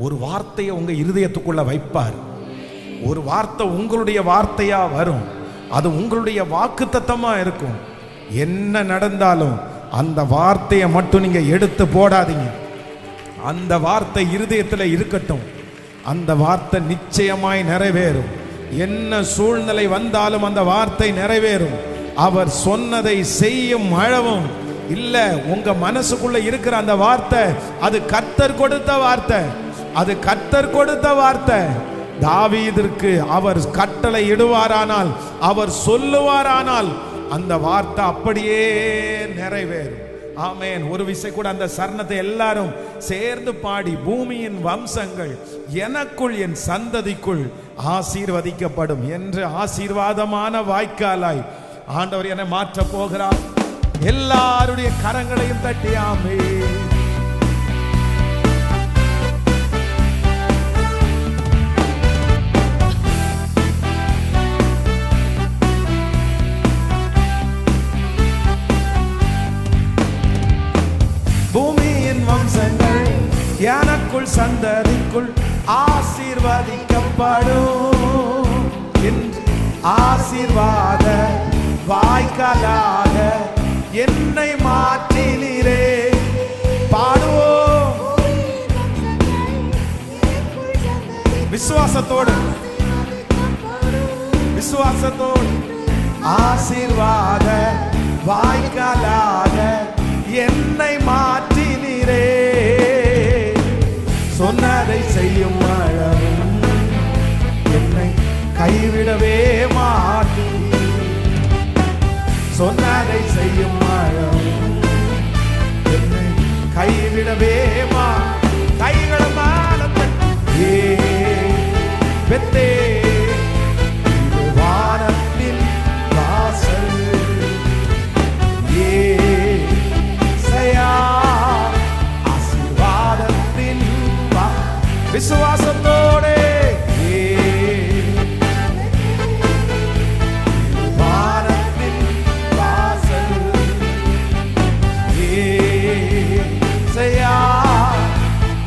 ஒரு வார்த்தையை உங்க இருதயத்துக்குள்ள வைப்பார். ஒரு வார்த்தை உங்களுடைய வார்த்தையா வரும். அது உங்களுடைய வாக்குத்தத்தமா இருக்கும். என்ன நடந்தாலும் அந்த வார்த்தையை மட்டும் நீங்க எடுத்து போடாதீங்க. அந்த வார்த்தை இருதயத்தில் இருக்கட்டும். அந்த வார்த்தை நிச்சயமாய் நிறைவேறும். என்ன சூழ்நிலை வந்தாலும் அந்த வார்த்தை நிறைவேறும். அவர் சொன்னதை செய்யும் அளவும் இல்ல. உங்க மனசுக்குள்ள இருக்கிற அந்த வார்த்தை அது கர்த்தர் கொடுத்த வார்த்தை. அது கர்த்தர் கொடுத்த வார்த்தை. தாவீதிற்கு அவர் கட்டளை இடுவாரானால், அவர் சொல்லுவாரானால் அந்த வார்த்தை அப்படியே நிறைவேறும். ஆமென். ஒரு விசை கூட அந்த சரணத்தை எல்லாரும் சேர்ந்து பாடி, பூமியின் வம்சங்கள் எனக்குள் என் சந்ததிக்குள் ஆசீர்வதிக்கப்படும் என்று ஆசீர்வாதமான வாய்க்காலாய் ஆண்டவர் என்னை மாற்ற போகிறார். எல்லாருடைய கரங்களையும் தட்டி ஆமென். பூமியின் வம்சங்கள் எனக்குள் சந்ததிக்குள் ஆசீர்வதிக்கப்படும் என்று ஆசீர்வாத வாய்க்காலாக என்னை மாற்றினீரே. பாடுவோம் விசுவாசத்தோடு, விசுவாசத்தோடு. ஆசீர்வாத வாய்க்காலாக என்னை மாற்றினீரே. சொன்னதை செய்யும் அளவும் என்னை கைவிடவே மாட்டீர். சொன்னதை செய்யும் அளவும் என்னை கைவிடவே கைகளை மாலத்தே பெத்தே வானத்தின் வாசல் ஆசீர்வாதத்தின் விசுவாசத்தோடு வானத்தின் வாசல்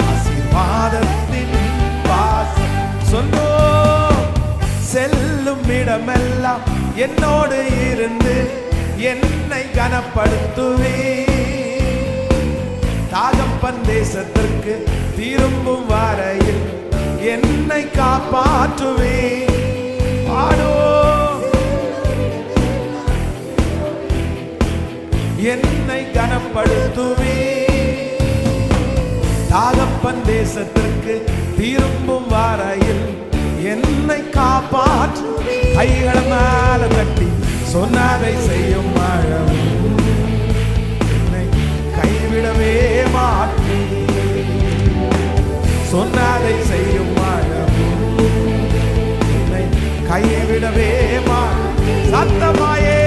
ஆசீர்வாதத்தின் வாசல் சொல்லோ. செல்லும் இடமெல்லாம் என்னோடு இருந்து என்னை கனப்படுத்துவே. தாகப்பன் தேசத்திற்கு திரும்பும் வரையில் என்னை காப்பாற்றுவே. பாடுவோம் என்னை கனப்படுத்துவே. தாகப்பன் தேசத்திற்கு திரும்பும் வரையில் என்னை காப்பாற்றுவே. கைகளை மேல தட்டி சொன்னதை செய்யும் அளவும் என்னை கைவிடவே மாட்டீர். சொன்னதை செய்யும் அளவும் என்னை கைவிடவே மாட்டீர். சத்தமாயே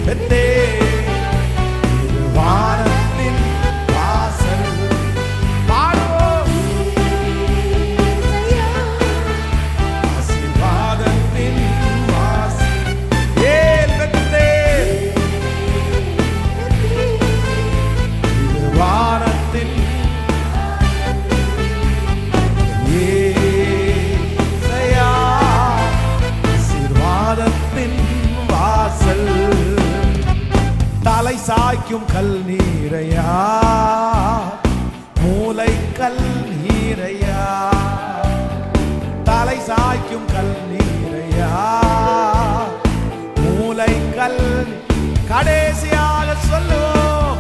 பெத்தே சாய்க்கும் கல் நீரையா, மூளை கல் நீரையா, தலை சாய்க்கும் கல் நீரையா, மூளை கல். கடைசியாக சொல்லுவோம்,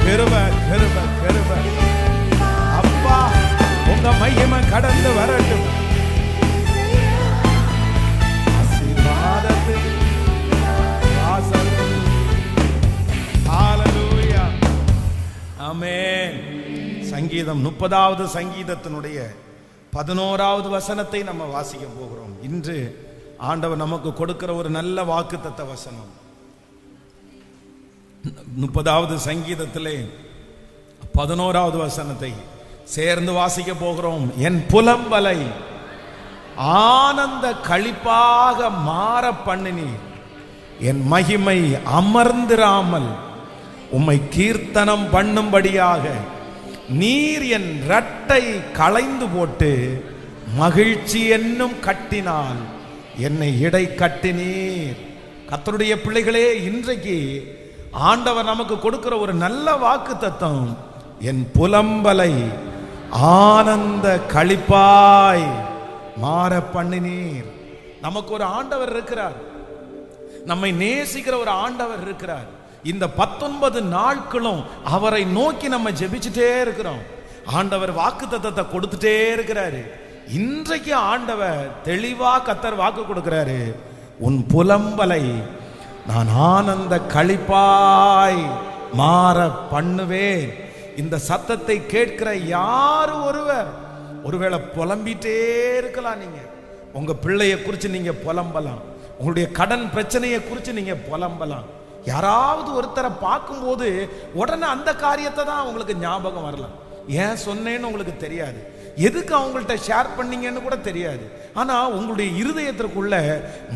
கிருபை கிருபை கிருபை. அப்பா உங்க மகிமை கடந்து வரட்டும். ஆசீர்வாதத்தின் வாசல். ஹல்லேலூயா, ஆமென். சங்கீதம் 30வது சங்கீதத்தினுடைய 11வது வசனத்தை நம்ம வாசிக்க போகிறோம். இன்று ஆண்டவர் நமக்கு கொடுக்கிற ஒரு நல்ல வாக்குத்தத்த வசனம். 30வது சங்கீதத்திலே 11வது வசனத்தை சேர்ந்து வாசிக்க போகிறோம். என் புலம்பலை ஆனந்த களிப்பாக மாற பண்ணினி, என் மகிமை அமர்ந்திராமல் உம்மை கீர்த்தனம் பண்ணும்படியாக நீர் என் இரட்டை களைந்து போட்டு மகிழ்ச்சி என்னும் கட்டினால் என்னை இடை கட்டினீர். கர்த்தருடைய பிள்ளைகளே, இன்றைக்கு ஆண்டவர் நமக்கு கொடுக்கிற ஒரு நல்ல வாக்கு தத்தம், என் புலம்பலை ஆனந்த களிப்பாய் மாற பண்ணினீர். நமக்கு ஒரு ஆண்டவர் இருக்கிறார், நம்மை நேசிக்கிற ஒரு ஆண்டவர் இருக்கிறார். இந்த 19 நாட்களும் அவரை நோக்கி நம்ம ஜெபிச்சுட்டே இருக்கிறோம். ஆண்டவர் வாக்கு தத்தத்தை கொடுத்துட்டே இருக்கிறாரு. இன்றைக்கு ஆண்டவர் தெளிவா கர்த்தர் வாக்கு கொடுக்கிறாரு, உன் புலம்பலை நான் ஆனந்த களிப்பாய் மாற பண்ணுவேன். இந்த சத்தத்தை கேட்கிற யாரு ஒருவேளை புலம்பிட்டே இருக்கலாம். நீங்க உங்க பிள்ளைய குறித்து நீங்க புலம்பலாம், உங்களுடைய கடன் பிரச்சனையை குறித்து நீங்க புலம்பலாம். யாராவது ஒருத்தரை பார்க்கும்போது உடனே அந்த காரியத்தை தான் உங்களுக்கு ஞாபகம் வரலாம். ஏன் சொன்னேன்னு உங்களுக்கு தெரியாது, எதுக்கு அவங்கள்ட்ட ஷேர் பண்ணீங்கன்னு கூட தெரியாது. ஆனா உங்களுடைய இருதயத்திற்குள்ள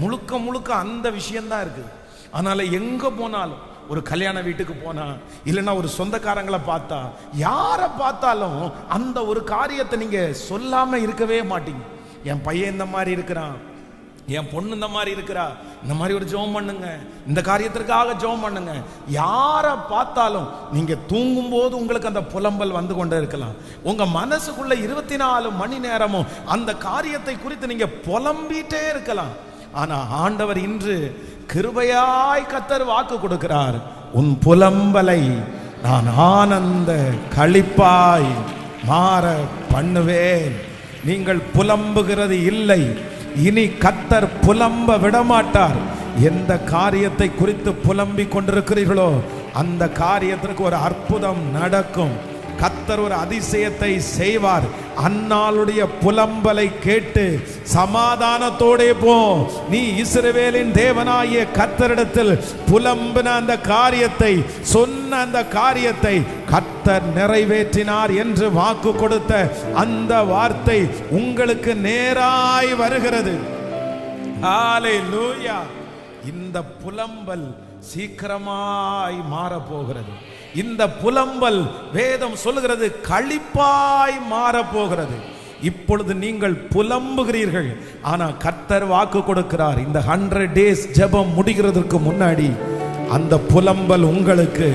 முழுக்க முழுக்க அந்த விஷயம்தான் இருக்குது. அதனால எங்க போனாலும், ஒரு கல்யாண வீட்டுக்கு போனா, இல்லைன்னா ஒரு சொந்தக்காரங்களை பார்த்தா, யாரை பார்த்தாலும் அந்த ஒரு காரியத்தை நீங்க சொல்லாம இருக்கவே மாட்டீங்க. என் பையன் இந்த மாதிரி இருக்கிறான், என் பொண்ணு இந்த மாதிரி இருக்கிறா, இந்த மாதிரி ஒரு ஜெபம் பண்ணுங்க, இந்த காரியத்திற்காக ஜெபம் பண்ணுங்க. யாரை பார்த்தாலும் நீங்க தூங்கும் போது உங்களுக்கு அந்த புலம்பல் வந்து கொண்டே இருக்கலாம். உங்க மனசுக்குள்ள 24 மணி நேரமும் அந்த காரியத்தை குறித்து நீங்க புலம்பிட்டே இருக்கலாம். ஆனா ஆண்டவர் இன்று கிருபையாய் கர்த்தர் வாக்கு கொடுக்கிறார், உன் புலம்பலை நான் ஆனந்த களிப்பாய் மாற பண்ணுவேன். நீங்கள் புலம்புகிறது இல்லை, இனி கர்த்தர் புலம்ப விடமாட்டார். எந்த காரியத்தை குறித்து புலம்பிக் கொண்டிருக்கிறீர்களோ அந்த காரியத்திற்கு ஒரு அற்புதம் நடக்கும். கர்த்தர் ஒரு அதிசயத்தை செய்வார். அன்னாளுடைய புலம்பலை கேட்டு சமாதானத்தோடே போ. நீ இஸ்ரவேலின் தேவனாகிய கர்த்தரிடத்தில் புலம்பின அந்த காரியத்தை, சொன்ன அந்த காரியத்தை கர்த்தர் நிறைவேற்றினார் என்று வாக்கு கொடுத்த அந்த வார்த்தை உங்களுக்கு நேராய் வருகிறது. ஹல்லேலூயா. இந்த புலம்பல் சீக்கிரமாய் மாற போகிறது. இந்த புலம்பல் வேதம் சொல்லுகிறது களிப்பாய் மாற போகிறது. இப்பொழுது நீங்கள் புலம்புகிறீர்கள், ஆனா கர்த்தர் வாக்கு கொடுக்கிறார், இந்த 100 days ஜெபம் முடிகிறதுக்கு முன்னாடி அந்த புலம்பல் உங்களுக்கு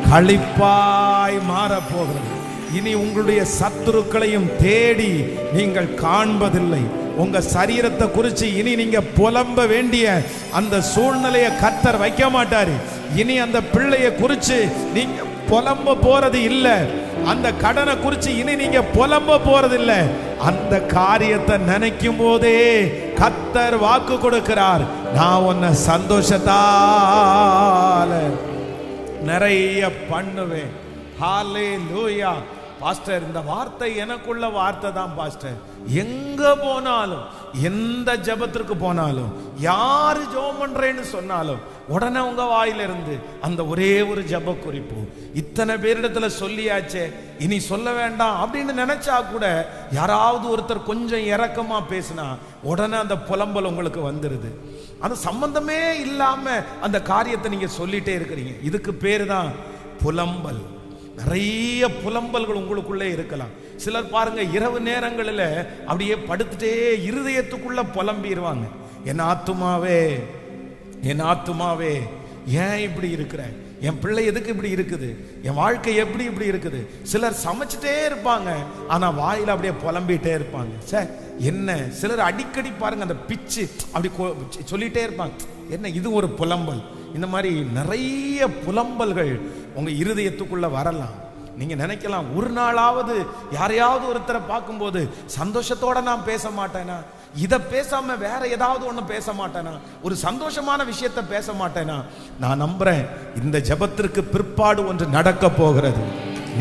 களிப்பாய் மாற போகிறது. இனி உங்களுடைய சத்துருக்களையும் தேடி நீங்கள் காண்பதில்லை. உங்க சரீரத்தை குறித்து இனி நீங்க புலம்ப வேண்டிய அந்த சூழ்நிலையை கர்த்தர் வைக்க மாட்டாரு. இனி அந்த பிள்ளைய குறித்து நீங்க புலம்ப போறது இல்ல, அந்த கடனை குறித்து இனி நீங்க புலம்ப போறது இல்ல. அந்த காரியத்தை நினைக்கும் போதே கர்த்தர் வாக்கு கொடுக்கிறார், நான் உன்னை சந்தோஷத்தால நிறைய பண்ணுவேன். ஹல்லேலூயா. பாஸ்டர், இந்த வார்த்தை எனக்குள்ள வார்த்தை தான் பாஸ்டர். எங்க போனாலும், எந்த ஜெபத்திற்கு போனாலும், யாரு ஜெபம் பண்றேன்னு சொன்னாலும் உடனே உங்க வாயிலிருந்து அந்த ஒரே ஒரு ஜெப குறிப்பு, இத்தனை பேரிடத்துல சொல்லியாச்சே இனி சொல்ல வேண்டாம் அப்படின்னு நினைச்சா கூட யாராவது ஒருத்தர் கொஞ்சம் இரக்கமா பேசினா உடனே அந்த புலம்பல் உங்களுக்கு வந்துருது. அது சம்பந்தமே இல்லாம அந்த காரியத்தை நீங்க சொல்லிட்டே இருக்கிறீங்க. இதுக்கு பேரு தான் புலம்பல். நிறைய புலம்பல்கள் உங்களுக்குள்ளே இருக்கலாம். சிலர் பாருங்க, இரவு நேரங்களில் அப்படியே படுத்துட்டே இருதயத்துக்குள்ள புலம்பிடுவாங்க, என் ஆத்துமாவே என் ஆத்துமாவே ஏன் இப்படி இருக்கிற, என் பிள்ளை எதுக்கு இப்படி இருக்குது, என் வாழ்க்கை எப்படி இப்படி இருக்குது. சிலர் சமைச்சிட்டே இருப்பாங்க, ஆனா வாயில அப்படியே புலம்பிட்டே இருப்பாங்க. சார் என்ன, சிலர் அடிக்கடி பாருங்க அந்த பிச்சு அப்படி சொல்லிட்டே இருப்பாங்க. என்ன இது ஒரு புலம்பல். இந்த மாதிரி நிறைய புலம்பல்கள் உங்க இருதயத்துக்குள்ள வரலாம். நீங்க நினைக்கலாம், ஒரு நாளாவது யாரையாவது ஒருத்தரை பார்க்கும்போது சந்தோஷத்தோட நான் பேச மாட்டேனா, இதை பேசாம வேற ஏதாவது ஒண்ணு பேச மாட்டேனா, ஒரு சந்தோஷமான விஷயத்த பேச மாட்டேனா. நான் நம்புறேன் இந்த ஜெபத்திற்கு பிற்பாடு ஒன்று நடக்க போகிறது.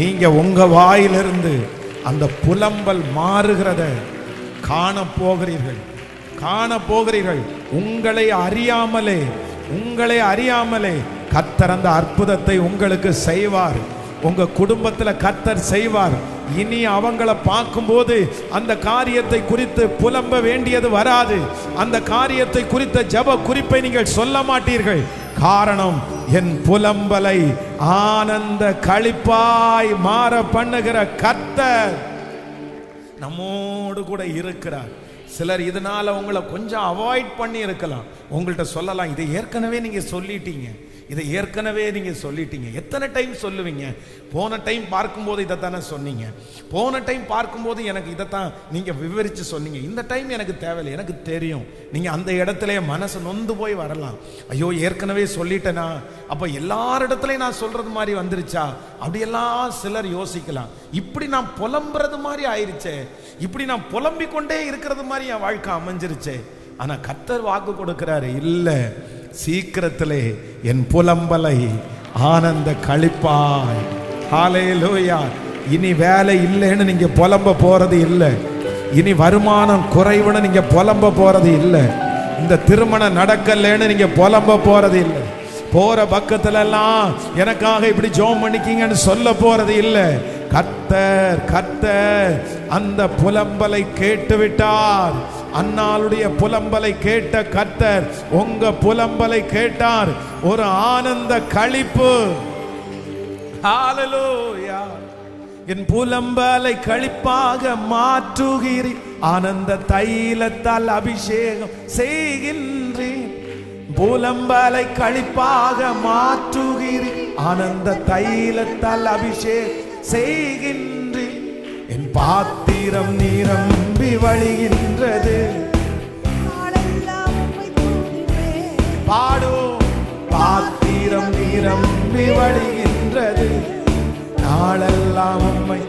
நீங்க உங்க வாயிலிருந்து அந்த புலம்பல் மாறுகிறத காண போகிறீர்கள், காண போகிறீர்கள். உங்களை அறியாமலே கர்த்தர் அந்த அற்புதத்தை உங்களுக்கு செய்வார். உங்க குடும்பத்தில் கர்த்தர் செய்வார். இனி அவங்கள பார்க்கும்போது அந்த காரியத்தை குறித்து புலம்ப வேண்டியது வராது. அந்த காரியத்தை குறித்த ஜெப குறிப்பை நீங்கள் சொல்ல மாட்டீர்கள். காரணம், என் புலம்பலை ஆனந்த களிப்பாய் மாற பண்ணுகிற கர்த்தர் நம்மோடு கூட இருக்கிறார். சிலர் இதனால உங்களை கொஞ்சம் அவாய்ட் பண்ணி இருக்கலாம். உங்கள்கிட்ட சொல்லலாம், இதை ஏற்கனவே நீங்க சொல்லிட்டீங்க, இதை ஏற்கனவே நீங்க சொல்லிட்டீங்க. எத்தனை டைம் சொல்லுவீங்க? போன டைம் பார்க்கும்போது இதைத்தானே சொன்னீங்க, போன டைம் பார்க்கும்போது எனக்கு இதைத்தான் நீங்க விவரிச்சு சொன்னீங்க, இந்த டைம் எனக்கு தேவையில்லை, எனக்கு தெரியும். நீங்க அந்த இடத்துல மனசு நொந்து போய் வரலாம். ஐயோ ஏற்கனவே சொல்லிட்டேனா, அப்ப எல்லாரிடத்துலயும் நான் சொல்றது மாதிரி வந்துருச்சா, அப்படியெல்லாம் சிலர் யோசிக்கலாம். இப்படி நான் புலம்புறது மாதிரி ஆயிருச்சே, இப்படி நான் புலம்பிக் கொண்டே இருக்கிறது மாதிரி என் வாழ்க்கை அமைஞ்சிருச்சே. ஆனா கர்த்தர் வாக்கு கொடுக்கிறாரு, இல்ல, சீக்கிரத்திலே என் புலம்பலை ஆனந்த களிப்பாய். ஹல்லேலூயா. இனி வேலை இல்லைன்னு நீங்க புலம்ப போறது இல்லை, இனி வருமானம் குறைவுன்னு நீங்க புலம்ப போறது இல்லை, இந்த திருமணம் நடக்கலன்னு நீங்க புலம்ப போறது இல்லை, போற பக்கத்துல எல்லாம் எனக்காக இப்படி ஜெபம் பண்ணிக்கீங்கன்னு சொல்ல போறது இல்லை. கர்த்தர் அந்த புலம்பலை கேட்டு விட்டார். அன்னாளுடைய புலம்பலை கேட்ட கர்த்தர் உங்க புலம்பலை கேட்டார். ஒரு ஆனந்த களிப்பு. ஹல்லேலூயா. என் புலம்பலை களிப்பாக மாற்றுகிறீர், ஆனந்த தைலத்தால் அபிஷேகம் செய்கின்றேன். புலம்பலை களிப்பாக மாற்றுகிறீர், ஆனந்த தைலத்தால் அபிஷேகம் செய்கின்றேன். என் பாத்திரம் நிரம்பி வழிகின்றது. பாடும் பாத்திரம் நிரம்பி வழிகின்றது. நாளெல்லாம் உம்மை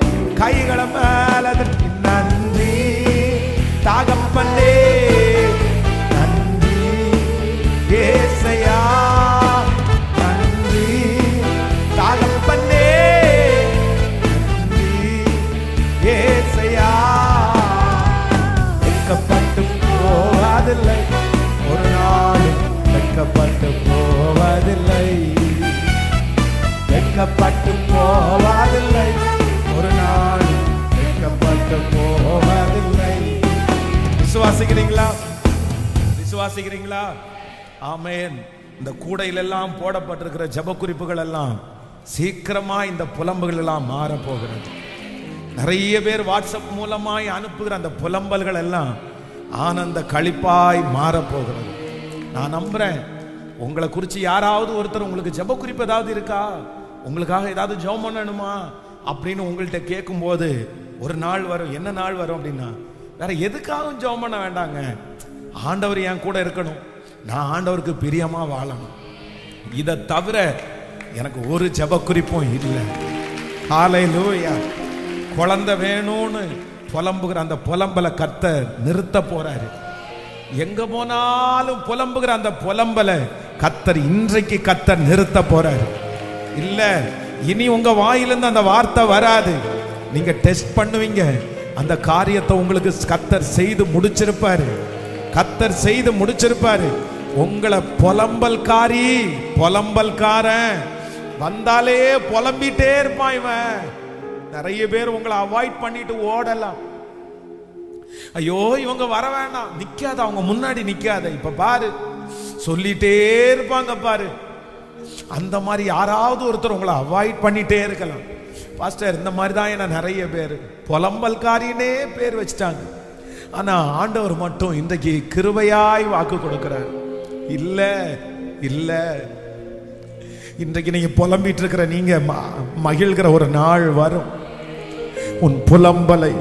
கைகளை மேல நன்றி தகப்பனே, நன்றி ஏசையா, நன்றி தகப்பனே, ஏசையா. வெட்கப்பட்டு போவதில்லை, ஒரு நாளும் வெட்கப்பட்டு போவதில்லை, வெட்கப்பட்டு போவதில்லை, ஒரு நாளும் வெட்கப்பட்டு போவதில்லை. விசுவாசிக்கிறீங்களா? விசுவாசிக்கிறீங்களா? ஆமென். இந்த கூடையில் எல்லாம் போடப்பட்டிருக்கிற ஜெப குறிப்புகள் எல்லாம் சீக்கிரமா இந்த புலம்புகள் எல்லாம் மாற போகிறது. நிறைய பேர் வாட்ஸ்அப் மூலமாய் அனுப்புகிற அந்த புலம்பல்கள் எல்லாம் ஆனந்த களிப்பாய் மாறப்போகிறது. நான் நம்புறேன், உங்களை குறித்து யாராவது ஒருத்தர் உங்களுக்கு ஜெப குறிப்பு ஏதாவது இருக்கா, உங்களுக்காக ஏதாவது ஜெபம் பண்ணணுமா அப்படின்னு உங்கள்கிட்ட கேட்கும்போது ஒரு நாள் வரும். என்ன நாள் வரும் அப்படின்னா, வேற எதுக்காகவும் ஜெபம் பண்ண வேண்டாங்க, ஆண்டவர் என் கூட இருக்கணும், நான் ஆண்டவருக்கு பிரியமா வாழணும், இதை தவிர எனக்கு ஒரு ஜெப குறிப்பும் இல்லை. ஹல்லேலூயா. குழந்தை வேணும்னு புலம்புகிற அந்த புலம்பலை கர்த்தர் நிறுத்த போறாரு. எங்க போனாலும் புலம்புகிற அந்த புலம்பலை கர்த்தர் இன்றைக்கு நிறுத்த போறாரு. இல்ல, இனி உங்க வாயிலிருந்து அந்த வார்த்தை வராது. நீங்க டெஸ்ட் பண்ணுவீங்க, அந்த காரியத்தை உங்களுக்கு கர்த்தர் செய்து முடிச்சிருப்பாரு. கர்த்தர் செய்து முடிச்சிருப்பாரு. உங்களை புலம்பல்காரி புலம்பல்காரன் வந்தாலே புலம்பிட்டே இருப்பான் இவன். நிறைய பேர் உங்களை அவாய்ட் பண்ணிட்டு ஓடலாம். ஐயோ இவங்க வர வேண்டாம், நிக்காத, அவங்க முன்னாடி நிக்காத, இப்ப பாரு சொல்லிட்டே இருப்பாங்க பாரு. அந்த மாதிரி யாராவது ஒருத்தர் உங்களை அவாய்ட் பண்ணிட்டே இருக்கலாம். பாஸ்டர், இந்த மாதிரி தான் என்ன நிறைய பேர் புலம்பல்காரினே பேர் வச்சுட்டாங்க. ஆனா ஆண்டவர் மட்டும் இன்றைக்கு கிருபையாய் வாக்கு கொடுக்கிறார். இல்ல, இல்ல. இன்றைக்கு நீங்க புலம்பிட்டு இருக்கிற நீங்க மகிழ்கிற ஒரு நாள் வரும். உன் புலம்பலை,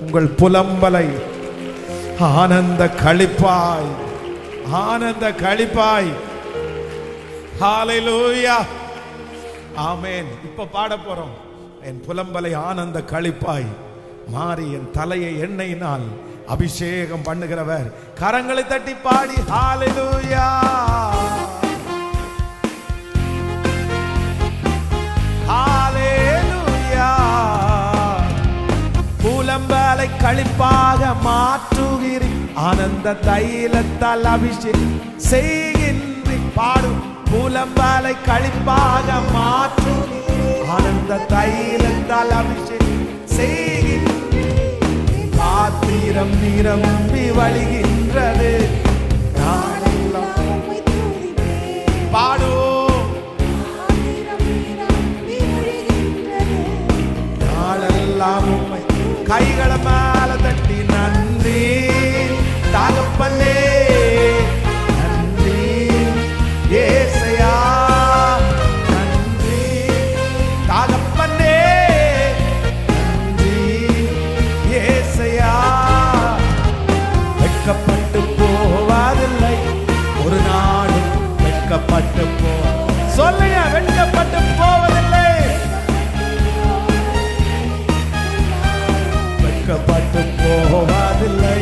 உங்கள் புலம்பலை ஆனந்த களிப்பாய், ஆனந்த களிப்பாய். ஹல்லேலூயா, ஆமென். இப்ப பாட போறோம். என் புலம்பலை ஆனந்த களிப்பாய் மாறி என் தலையை எண்ணெயினால் அபிஷேகம் பண்ணுகிறவர். கரங்களை தட்டி பாடி ஹல்லேலூயா, ஹல்லேலூயா. புலம்பலை களிப்பாக மாற்றுகிறீர், ஆனந்த தைலத்தால் அபிஷேகம் செய்கின்றீர். பாடும். புலம்பலை களிப்பாக மாற்றுகிறீர், ஆனந்த தைலத்தால் அபிஷேகம் செய்கின்றீர். பாத்திரம் நிரம்பி வழிகின்றது, பாடும். நாளெல்லாம் உம்மை கைகளை மேல தட்டி நன்றி தகப்பனே, நன்றி ஏசையா, நன்றி தகப்பனே, நன்றி ஏசையா. வெட்கப்பட்டு போவதில்லை ஒரு நாளும், வெட்கப்பட்டு போ சொல்லுங்க, வெட்கப்பட்டு போவதில்லை, வெட்கப்பட்டு போவதில்லை.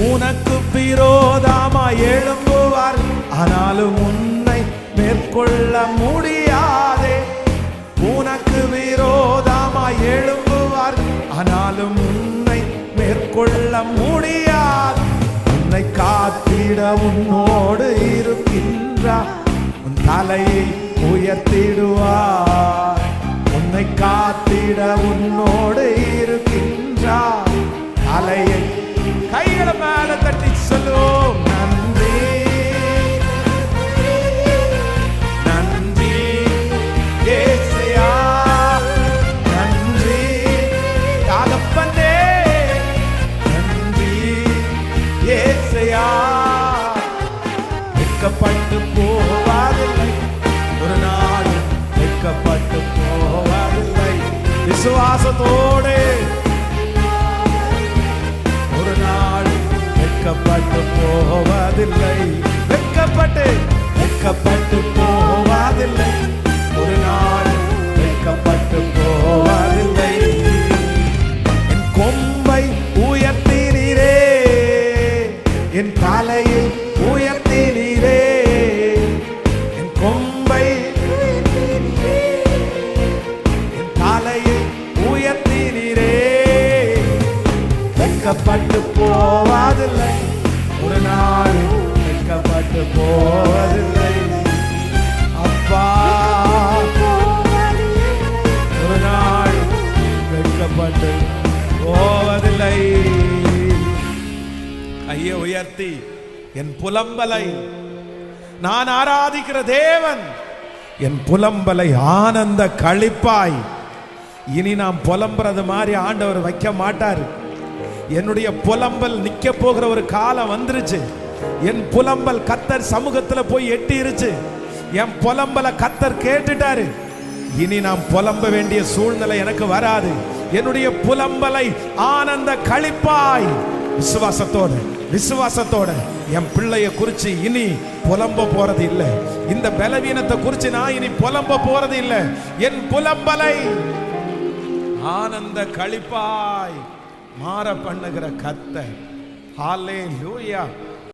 உனக்கு விரோதமா எழும்புவார், ஆனாலும் உன்னை மேற்கொள்ள முடியாதே. உனக்கு விரோதமா எழும்புவார், ஆனாலும் உன்னை மேற்கொள்ள முடியாது. உன்னை காத்திட உன்னோடு இருக்கின்றார், உன் தலையை உயர்த்திடுவார். உன்னை காத்திட உன்னோடு இருக்கின்றார், தலையை கைகளை மேல தட்டி சொல்லுவோம். நன்றி, நன்றி ஏசையா, நன்றி தகப்பனே, நன்றி ஏசையா. வெட்கப்பட்டு போவதில்லை ஒரு நாள், வெட்கப்பட்டு போவதில்லை. விசுவாசத்தோடு ஒரு நாள் வெட்கப்பட்டு போவதில்லை, வெட்கப்பட்டு வெட்கப்பட்டு போவதில்லை ஒரு நாள், வெட்கப்பட்டு போவதில்லை. என் கொம்பை உயர்த்தினீரே, என் தலையை உயர்த்தினீரே, என் கொம்பை என் தலையை உயர்த்தினீரே. வெட்கப்பட்டு போவதில்லை ஒரு நாள், வெட்கப்பட்டு போவதில்லை. அப்பா ஒரு நாள் வெட்கப்பட்டு போவதில்லை. கையை உயர்த்தி என் புலம்பலை, நான் ஆராதிக்கிற தேவன் என் புலம்பலை ஆனந்த களிப்பாய். இனி நாம் புலம்புறது மாதிரி ஆண்டவர் வைக்க மாட்டார். என்னுடைய புலம்பல் நிக்க போகிற ஒரு காலம் வந்துருச்சு. என் புலம்பல் கர்த்தர் சமூகத்துல போய் எட்டிருச்சு. என் புலம்பலை கர்த்தர் கேட்டுட்டாரு. இனி நாம் புலம்ப வேண்டிய சூழ்நிலை எனக்கு வராது. என்னுடைய புலம்பலை ஆனந்த களிப்பாய் விசுவாசத்தோட விசுவாசத்தோட என் பிள்ளைய குறிச்சு இனி புலம்ப போறது இல்லை. இந்த பலவீனத்தை குறிச்சு நான் இனி புலம்ப போறது இல்லை. என் புலம்பலை ஆனந்த களிப்பாய் மாற பண்ணுகிற கர்த்தர். ஹல்லேலூயா.